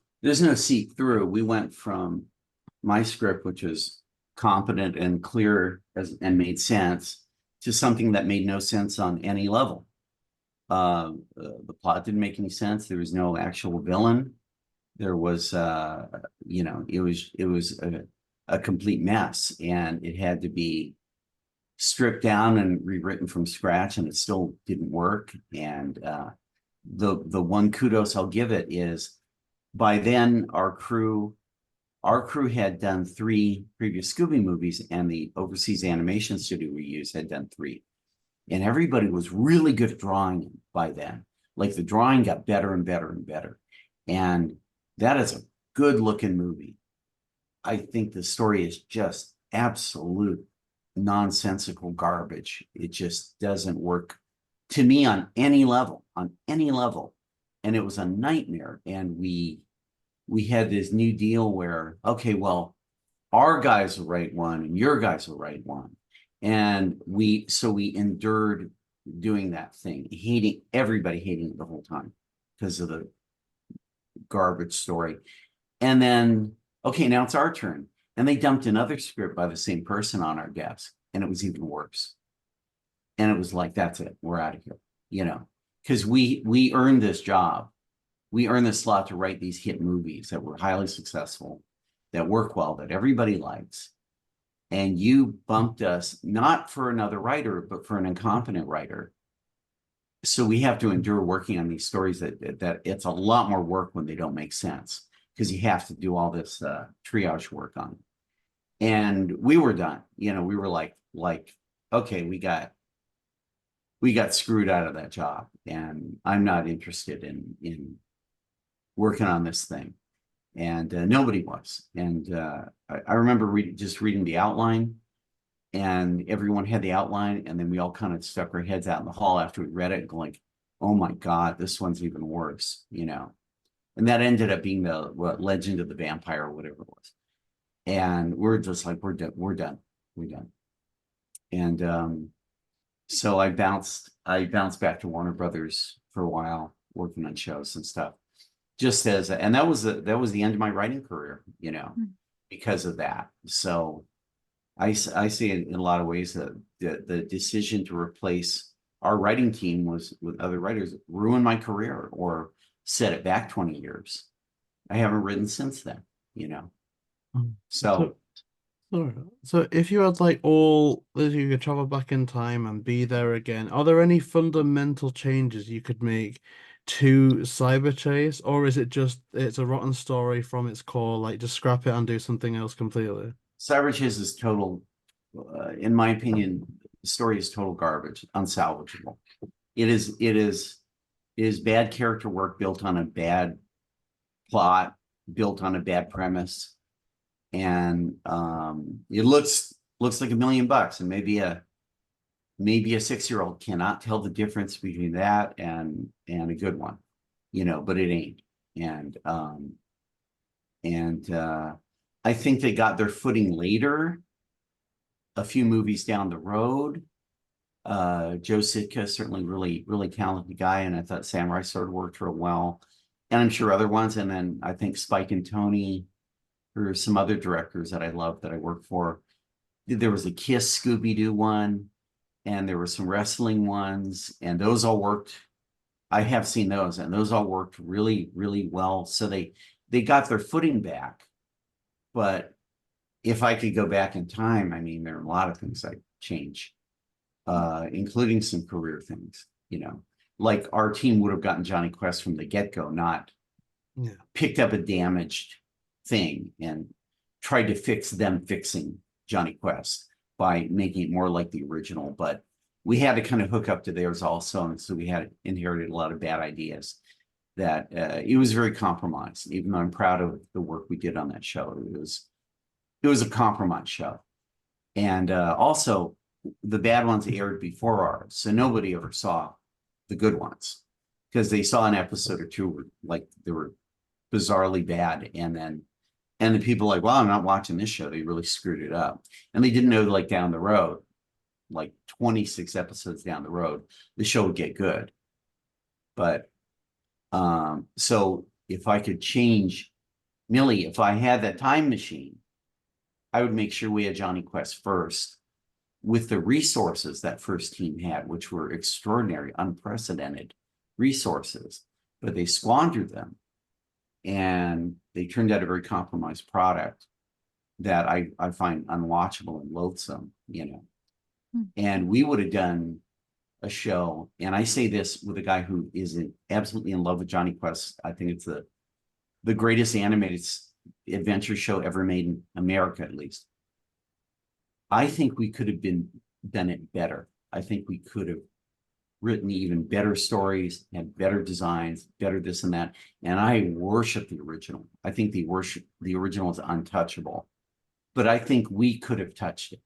seep through. We went from my script, which was competent and clear and made sense, to something that made no sense on any level. The plot didn't make any sense. There was no actual villain. There was, you know, it was a complete mess, and it had to be stripped down and rewritten from scratch, and it still didn't work. And the one kudos I'll give it is, by then our crew had done 3 previous Scooby movies, and the overseas animation studio we used had done 3. And everybody was really good at drawing by then. Like, the drawing got better and better and better. And that is a good looking movie. I think the story is just absolute nonsensical garbage. It just doesn't work to me on any level, And it was a nightmare. And we had this new deal where, okay, well, our guys will write one and your guys will write one. And we endured doing that thing, everybody hating it the whole time because of the garbage story. And then, okay, now it's our turn. And they dumped another script by the same person on our desk, and it was even worse. And it was like, that's it, we're out of here, you know, because we earned this job. We earned this slot to write these hit movies that were highly successful, that work well, that everybody likes. And you bumped us not for another writer, but for an incompetent writer. So we have to endure working on these stories that it's a lot more work when they don't make sense, because you have to do all this triage work on it. And we were done. You know, we were like, okay, we got screwed out of that job, and I'm not interested in working on this thing. And nobody was. And I remember just reading the outline, and everyone had the outline, and then we all kind of stuck our heads out in the hall after we read it, going like, oh my God, this one's even worse, you know. And that ended up being the Legend of the Vampire or whatever it was. And we're just like, we're done. And so I bounced back to Warner Brothers for a while, working on shows and stuff. Just and that was the end of my writing career, you know, because of that. So I see it in a lot of ways that the decision to replace our writing team with other writers ruined my career, or set it back 20 years. I haven't written since then, you know. So if you had if you could travel back in time and be there again, are there any fundamental changes you could make to Cyber Chase, or is it just it's a rotten story from its core, like just scrap it and do something else completely? Cyber Chase is total, in my opinion, the story is total garbage, unsalvageable. It is bad character work built on a bad plot, built on a bad premise. And it looks like $1 million, and maybe a 6-year-old cannot tell the difference between that and a good one, you know, but it ain't. And I think they got their footing later, a few movies down the road. Joe Sitka, certainly really talented guy, and I thought Samurai Sword worked real well, and I'm sure other ones. And then I think Spike and Tony There are some other directors that I love that I work for. There was a Kiss Scooby Doo one, and there were some wrestling ones, and those all worked. I have seen those, and those all worked really, really well. So they got their footing back. But if I could go back in time, I mean, there are a lot of things I'd change, including some career things, like our team would have gotten Johnny Quest from the get-go, not picked up a damaged thing and tried to fix them fixing Johnny Quest by making it more like the original. But we had to kind of hook up to theirs also, and so we had inherited a lot of bad ideas that it was very compromised. Even though I'm proud of the work we did on that show, it was a compromised show. And also the bad ones aired before ours, so nobody ever saw the good ones, because they saw an episode or two like they were bizarrely bad, and the people like, well, I'm not watching this show, they really screwed it up. And they didn't know, like, down the road, like 26 episodes down the road, the show would get good. But so if I could change Milly, if I had that time machine, I would make sure we had Johnny Quest first, with the resources that first team had, which were extraordinary, unprecedented resources, but they squandered them, and they turned out a very compromised product that I find unwatchable and loathsome, And we would have done a show, and I say this with a guy who is absolutely in love with Johnny Quest. I think it's the greatest animated adventure show ever made in America, at least. I think we could have done it better. I think we could have written even better stories, had better designs, better this and that. And I worship the original. I think the original is untouchable. But I think we could have touched it.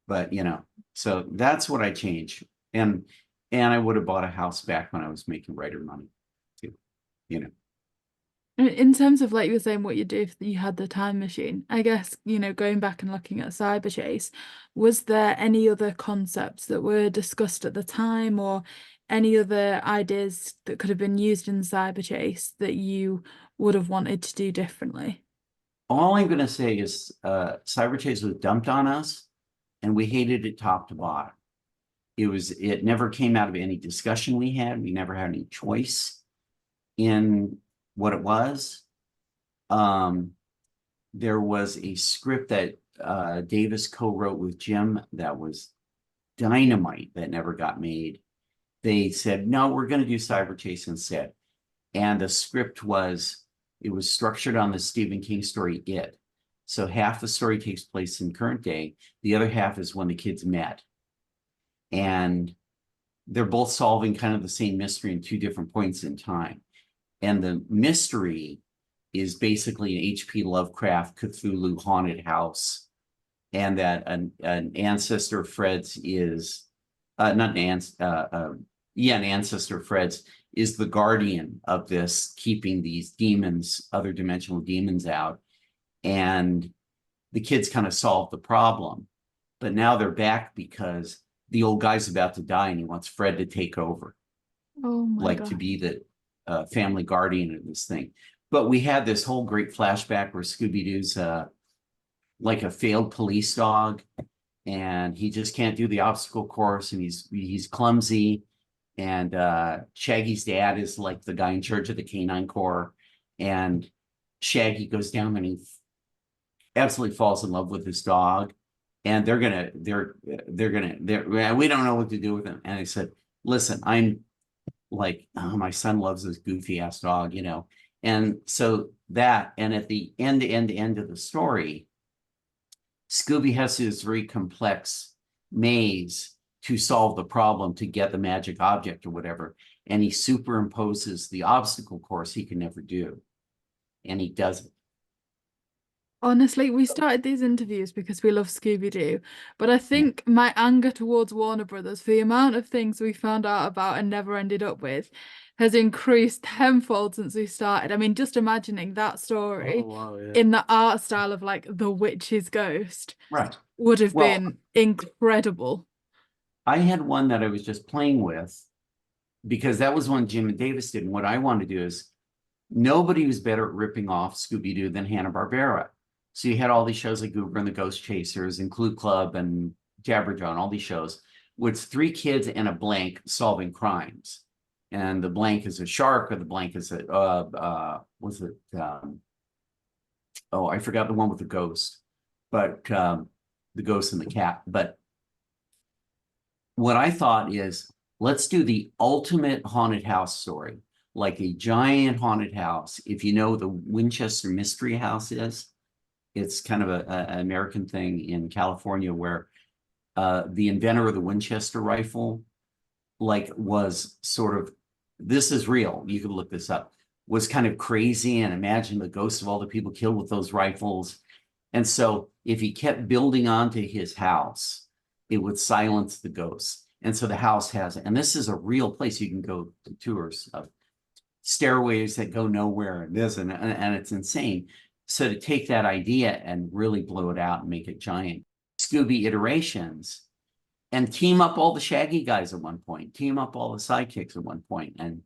But so that's what I changed. And I would have bought a house back when I was making writer money too, In terms of, like you were saying, what you do if you had the time machine, I guess, going back and looking at Cyber Chase, was there any other concepts that were discussed at the time, or any other ideas that could have been used in Cyber Chase that you would have wanted to do differently? All I'm going to say is Cyber Chase was dumped on us, and we hated it top to bottom. It never came out of any discussion we had. We never had any choice in what it was. There was a script that Davis co-wrote with Jim that was dynamite that never got made. They said, no, we're going to do Cyber Chase instead. And the script was structured on the Stephen King story, It. So half the story takes place in current day. The other half is when the kids met. And they're both solving kind of the same mystery in two different points in time. And the mystery is basically an H.P. Lovecraft Cthulhu haunted house. And that an ancestor of Fred's is, an ancestor of Fred's is the guardian of this, keeping these demons, other dimensional demons out. And the kids kind of solved the problem. But now they're back because the old guy's about to die and he wants Fred to take over. Oh my God. To be the family guardian of this thing. But we had this whole great flashback where Scooby Doo's like a failed police dog, and he just can't do the obstacle course, and he's clumsy. And Shaggy's dad is like the guy in charge of the Canine Corps, and Shaggy goes down and he absolutely falls in love with his dog, and we don't know what to do with him. And I said, listen, I'm like, oh, my son loves this goofy ass dog, and so that, and at the end of the story, Scooby has this very complex maze to solve the problem, to get the magic object or whatever, and he superimposes the obstacle course he can never do, and he does it. Honestly, we started these interviews because we love Scooby Doo, but I think my anger towards Warner Brothers for the amount of things we found out about and never ended up with has increased tenfold since we started. I mean, just imagining that story in the art style of like The Witch's Ghost would have been incredible. I had one that I was just playing with because that was one Jim and Davis did. And what I want to do is nobody was better at ripping off Scooby Doo than Hanna-Barbera. So you had all these shows like Goober and the Ghost Chasers and Clue Club and Jabberjaw and all these shows with 3 kids and a blank solving crimes. And the blank is a shark, or the blank is a was it oh, I forgot the one with the ghost, but the ghost and the cat. But what I thought is, let's do the ultimate haunted house story, like a giant haunted house. If you know the Winchester Mystery House is, it's kind of an American thing in California where the inventor of the Winchester rifle, like, was sort of, this is real, you can look this up, was kind of crazy and imagine the ghosts of all the people killed with those rifles. And so if he kept building onto his house, it would silence the ghosts. And so the house has, and this is a real place, you can go to tours of stairways that go nowhere, and this, and it's insane. So to take that idea and really blow it out and make it giant, Scooby iterations, and team up all the Shaggy guys at one point, team up all the sidekicks at one point, and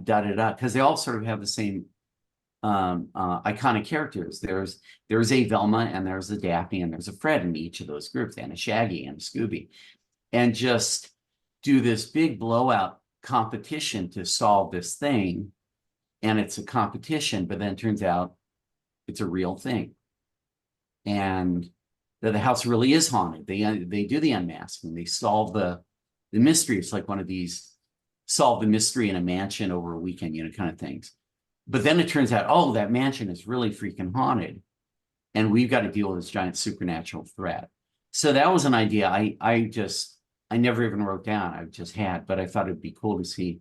da-da-da, because they all sort of have the same iconic characters. There's a Velma, and there's a Daphne, and there's a Fred in each of those groups, and a Shaggy and a Scooby, and just do this big blowout competition to solve this thing. And it's a competition, but then it turns out it's a real thing. And the house really is haunted. They do the unmasking. They solve the mystery. It's like one of these solve the mystery in a mansion over a weekend, kind of things. But then it turns out, oh, that mansion is really freaking haunted. And we've got to deal with this giant supernatural threat. So that was an idea I never even wrote down. I just had, but I thought it'd be cool to see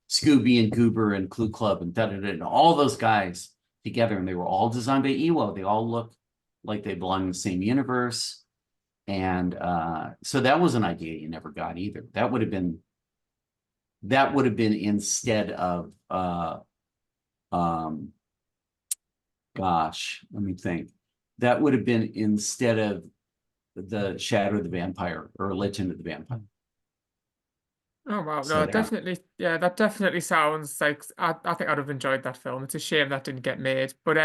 Scooby and Goober and Clue Club and da-da-da, and all those guys together. And they were all designed by Ewo. They all look like they belong in the same universe. And so that was an idea you never got either. That would have been instead of gosh, let me think. That would have been instead of the Shadow of the Vampire or Legend of the Vampire. Oh wow, So no, there. definitely, yeah, that definitely sounds like I think I'd have enjoyed that film. It's a shame that didn't get made. But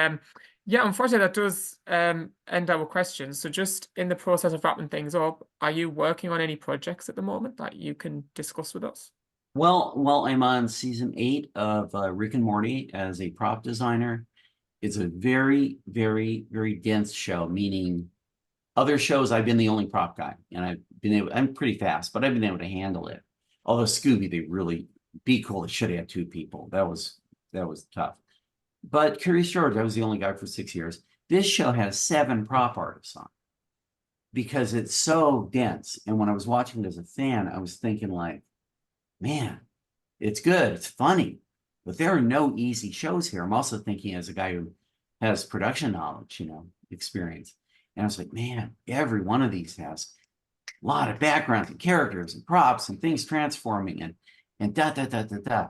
yeah, unfortunately that does end our questions. So just in the process of wrapping things up, are you working on any projects at the moment that you can discuss with us? Well, I'm on season 8 of Rick and Morty as a prop designer. It's a very, very, very dense show, meaning other shows I've been the only prop guy, and I'm pretty fast, but I've been able to handle it. Although Scooby, they really be cool. They should have had 2 people. That was tough. But Curious George, I was the only guy for 6 years. This show has 7 prop artists on because it's so dense. And when I was watching it as a fan, I was thinking like, man, it's good. It's funny, but there are no easy shows here. I'm also thinking as a guy who has production knowledge, experience. And I was like, man, every one of these has a lot of backgrounds and characters and props and things transforming and da da da da da.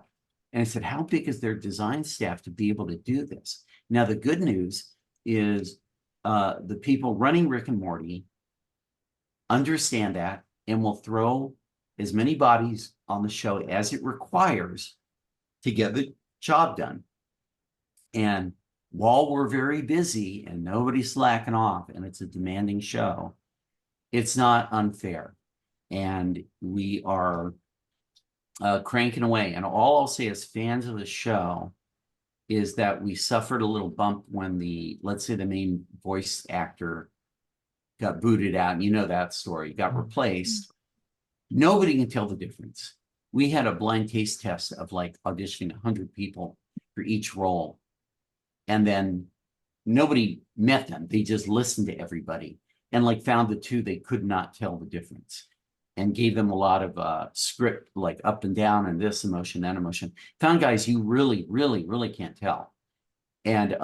And I said, how big is their design staff to be able to do this? Now, the good news is the people running Rick and Morty understand that and will throw as many bodies on the show as it requires to get the job done. And while we're very busy and nobody's slacking off and it's a demanding show, it's not unfair. And we are cranking away. And all I'll say as fans of the show is that we suffered a little bump when let's say the main voice actor got booted out, and you know that story, got replaced. Nobody can tell the difference. We had a blind taste test of like auditioning 100 people for each role. And then nobody met them. They just listened to everybody and like found the 2 they could not tell the difference, and gave them a lot of script, like up and down and this emotion, that emotion. Found guys you really, really, really can't tell. And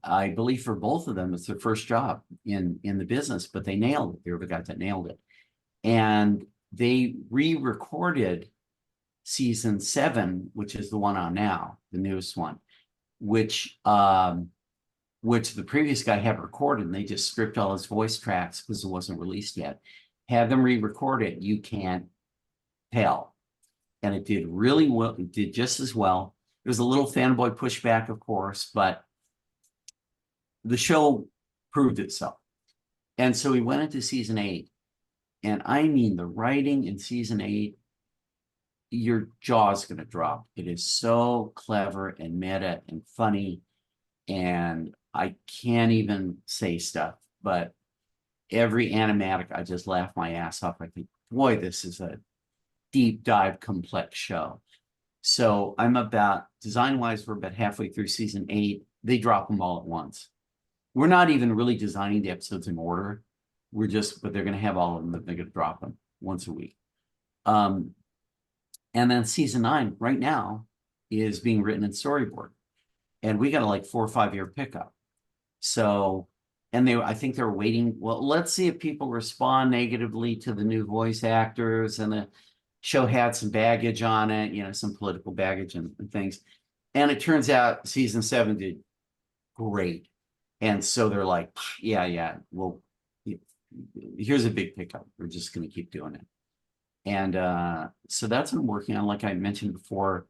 I believe for both of them, it's their first job in the business, but they nailed it. They were the guys that nailed it. And they re-recorded season 7, which is the one on now, the newest one, which the previous guy had recorded, and they just stripped all his voice tracks because it wasn't released yet. Have them re-record it, you can't tell. And it did really well. It did just as well. There's a little fanboy pushback, of course, but the show proved itself. And so we went into season 8. And I mean, the writing in season 8, your jaw's going to drop. It is so clever and meta and funny. And I can't even say stuff, but every animatic, I just laugh my ass off. I think, boy, this is a deep dive, complex show. So I'm about, design-wise, we're about halfway through season 8. They drop them all at once. We're not even really designing the episodes in order. We're just, but they're going to have all of them, but they're going to drop them once a week. And then season 9 right now is being written in storyboard. And we got a like 4 or 5 year pickup. So, and I think they're waiting. Well, let's see if people respond negatively to the new voice actors, and the show had some baggage on it, you know, some political baggage and things. And it turns out season 7 did great. And so they're like, yeah, well, here's a big pickup. We're just going to keep doing it. And so that's what I'm working on. Like I mentioned before,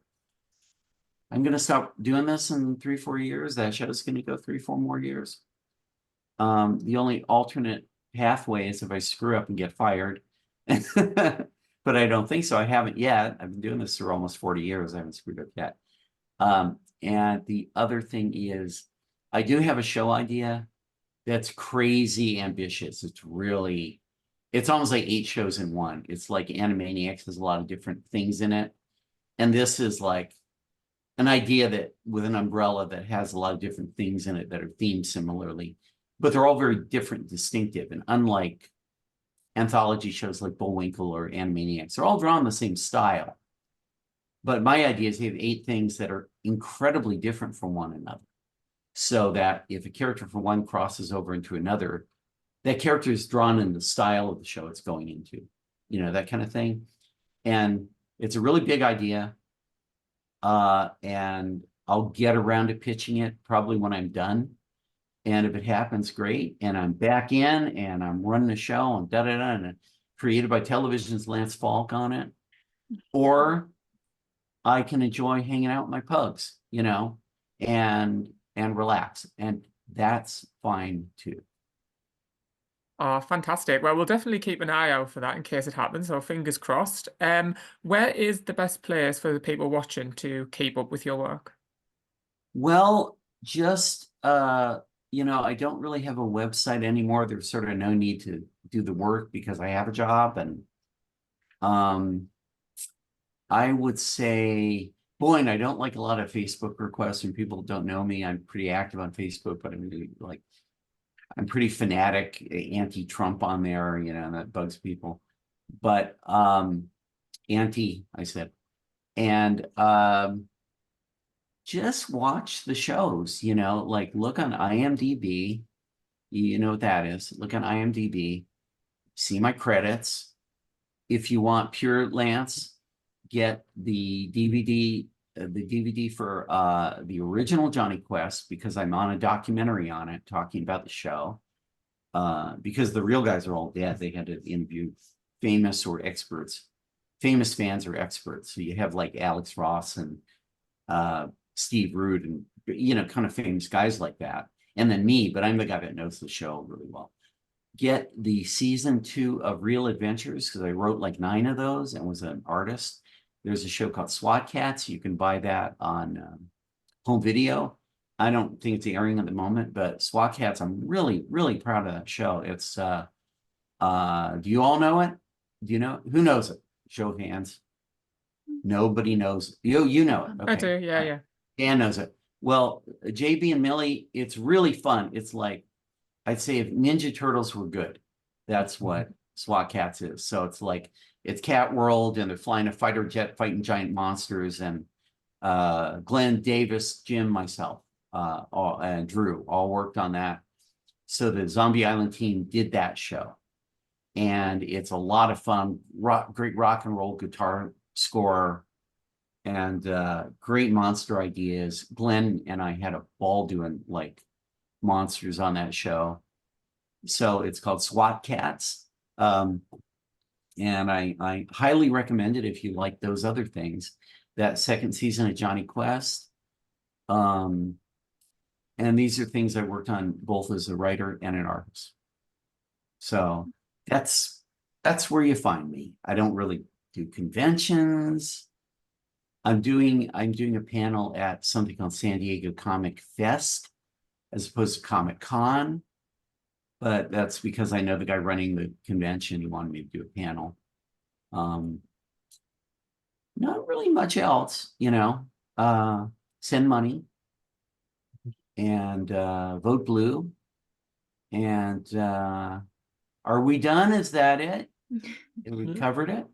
I'm going to stop doing this in 3 or 4 years. That show's going to go 3 or 4 more years. The only alternate pathway is if I screw up and get fired. But I don't think so. I haven't yet. I've been doing this for almost 40 years. I haven't screwed up yet. And the other thing is, I do have a show idea that's crazy ambitious. It's almost like 8 shows in one. It's like Animaniacs has a lot of different things in it. And this is like an idea that with an umbrella that has a lot of different things in it that are themed similarly, but they're all very different, distinctive, and unlike anthology shows like Bullwinkle or Animaniacs, they're all drawn the same style. But my idea is you have 8 things that are incredibly different from one another. So that if a character from one crosses over into another, that character is drawn in the style of the show it's going into, you know, that kind of thing. And it's a really big idea. And I'll get around to pitching it probably when I'm done. And if it happens, great. And I'm back in and I'm running a show and and created by Television's Lance Falk on it. Or I can enjoy hanging out with my pugs, you know, and relax. And that's fine too. Oh, fantastic. Well, we'll definitely keep an eye out for that in case it happens, so fingers crossed. Where is the best place for the people watching to keep up with your work? Well, just, you know, I don't really have a website anymore. There's sort of no need to do the work because I have a job. And I would say, boy, and I don't like a lot of Facebook requests when people don't know me. I'm pretty active on Facebook, but I'm really like, I'm pretty fanatic, anti-Trump on there, you know, and that bugs people. But anti, I said. And just watch the shows, you know, like look on IMDb. You know what that is. Look on IMDb, see my credits. If you want pure Lance, get the DVD for the original Johnny Quest, because I'm on a documentary on it talking about the show. Because the real guys are all dead. They had to interview famous or experts, famous fans or experts. So you have like Alex Ross and Steve Root and, you know, kind of famous guys like that. And then me, but I'm the guy that knows the show really well. Get the season 2 of Real Adventures, because I wrote like 9 of those and was an artist. There's a show called SWAT Cats. You can buy that on home video. I don't think it's airing at the moment, but SWAT Cats, I'm really, really proud of that show. It's, do you all know it? Do you know? Who knows it? Show of hands. Nobody knows it. You know it. Okay. I do, yeah. Dan knows it. Well, JayBee and Milly, it's really fun. It's like, I'd say if Ninja Turtles were good, that's what SWAT Cats is. So it's like, it's Cat World, and they're flying a fighter jet fighting giant monsters. And Glenn, Davis, Jim, myself, and Drew all worked on that. So the Zombie Island team did that show. And it's a lot of fun, great rock and roll guitar score, and great monster ideas. Glenn and I had a ball doing like monsters on that show. So it's called SWAT Cats. And I highly recommend it if you like those other things. that second season of Johnny Quest. And these are things I worked on both as a writer and an artist. So that's where you find me. I don't really do conventions. I'm doing a panel at something called San Diego Comic Fest as opposed to Comic Con. But that's because I know the guy running the convention, he wanted me to do a panel. Not really much else, you know. Send money and vote blue. And are we done? Is that it? Have we covered it?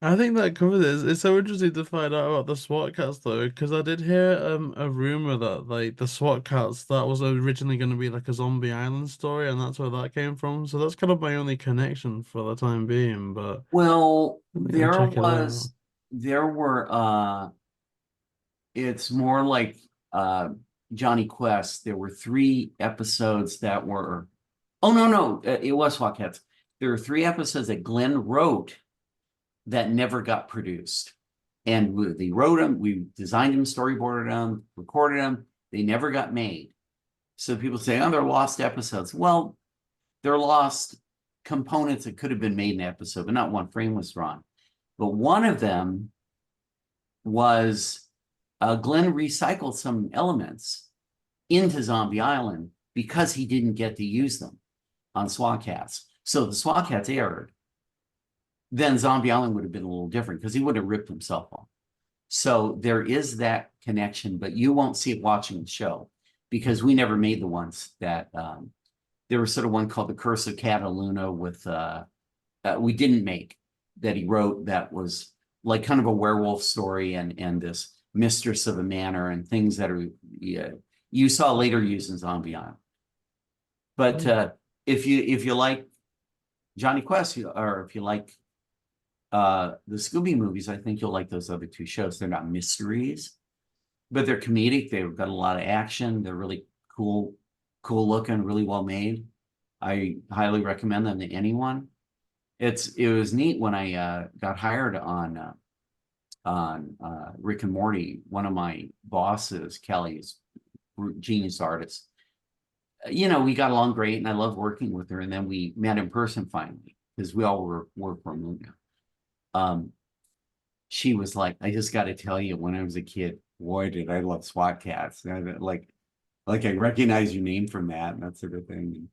I think that covers it. It's so interesting to find out about the SWAT cats though, because I did hear a rumor that like the SWAT cats that was originally going to be like a Zombie Island story, and that's where that came from. So that's kind of my only connection for the time being. But Well, yeah, check it out. there were it's more like Johnny Quest. There were 3 episodes that were no, it was SWAT cats. There were 3 episodes that Glenn wrote that never got produced. And they wrote them, we designed them, storyboarded them, recorded them. They never got made. So people say, oh, they're lost episodes. Well, they're lost components that could have been made in an episode, but not one frame was drawn. But one of them was Glenn recycled some elements into Zombie Island because he didn't get to use them on SWAT cats. So the SWAT cats aired. Then Zombie Island would have been a little different because he would have ripped himself off. So there is that connection, but you won't see it watching the show because we never made the ones that there was sort of one called The Curse of Cataluna with we didn't make that he wrote that was like kind of a werewolf story and this mistress of a manor and things that are you saw later used in Zombie Island. But if you like Johnny Quest or if you like the Scooby movies, I think you'll like those other 2 shows. They're not mysteries, but they're comedic. They've got a lot of action. They're really cool looking, really well made. I highly recommend them to anyone. It was neat when I got hired on Rick and Morty. One of my bosses, Kelly's genius artist. You know, we got along great, and I loved working with her. And then we met in person finally because we all work remote now. She was like, I just got to tell you, when I was a kid, boy, did I love SWAT cats. Like I recognize your name from that and that sort of thing.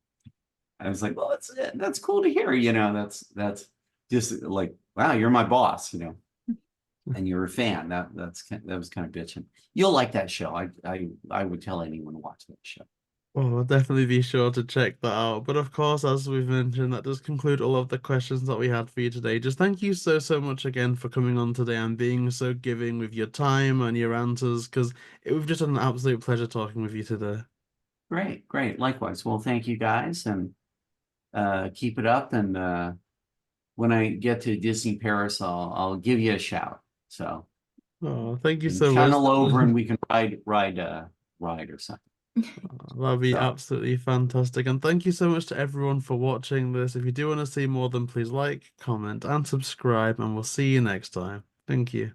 And I was like, well, that's cool to hear. You know, that's just like, wow, you're my boss, you know, and you're a fan. That was kind of bitching. You'll like that show. I would tell anyone to watch that show. Well, I'll definitely be sure to check that out. But of course, as we've mentioned, that does conclude all of the questions that we had for you today. Just thank you so much again for coming on today and being so giving with your time and your answers, because we've just had an absolute pleasure talking with you today. Great. Likewise. Well, thank you guys, and keep it up. And when I get to Disney Paris, I'll give you a shout. So thank you so much. Channel over and we can ride or something. That'd be absolutely fantastic. And thank you so much to everyone for watching this. If you do want to see more, then please like, comment, and subscribe, and we'll see you next time. Thank you.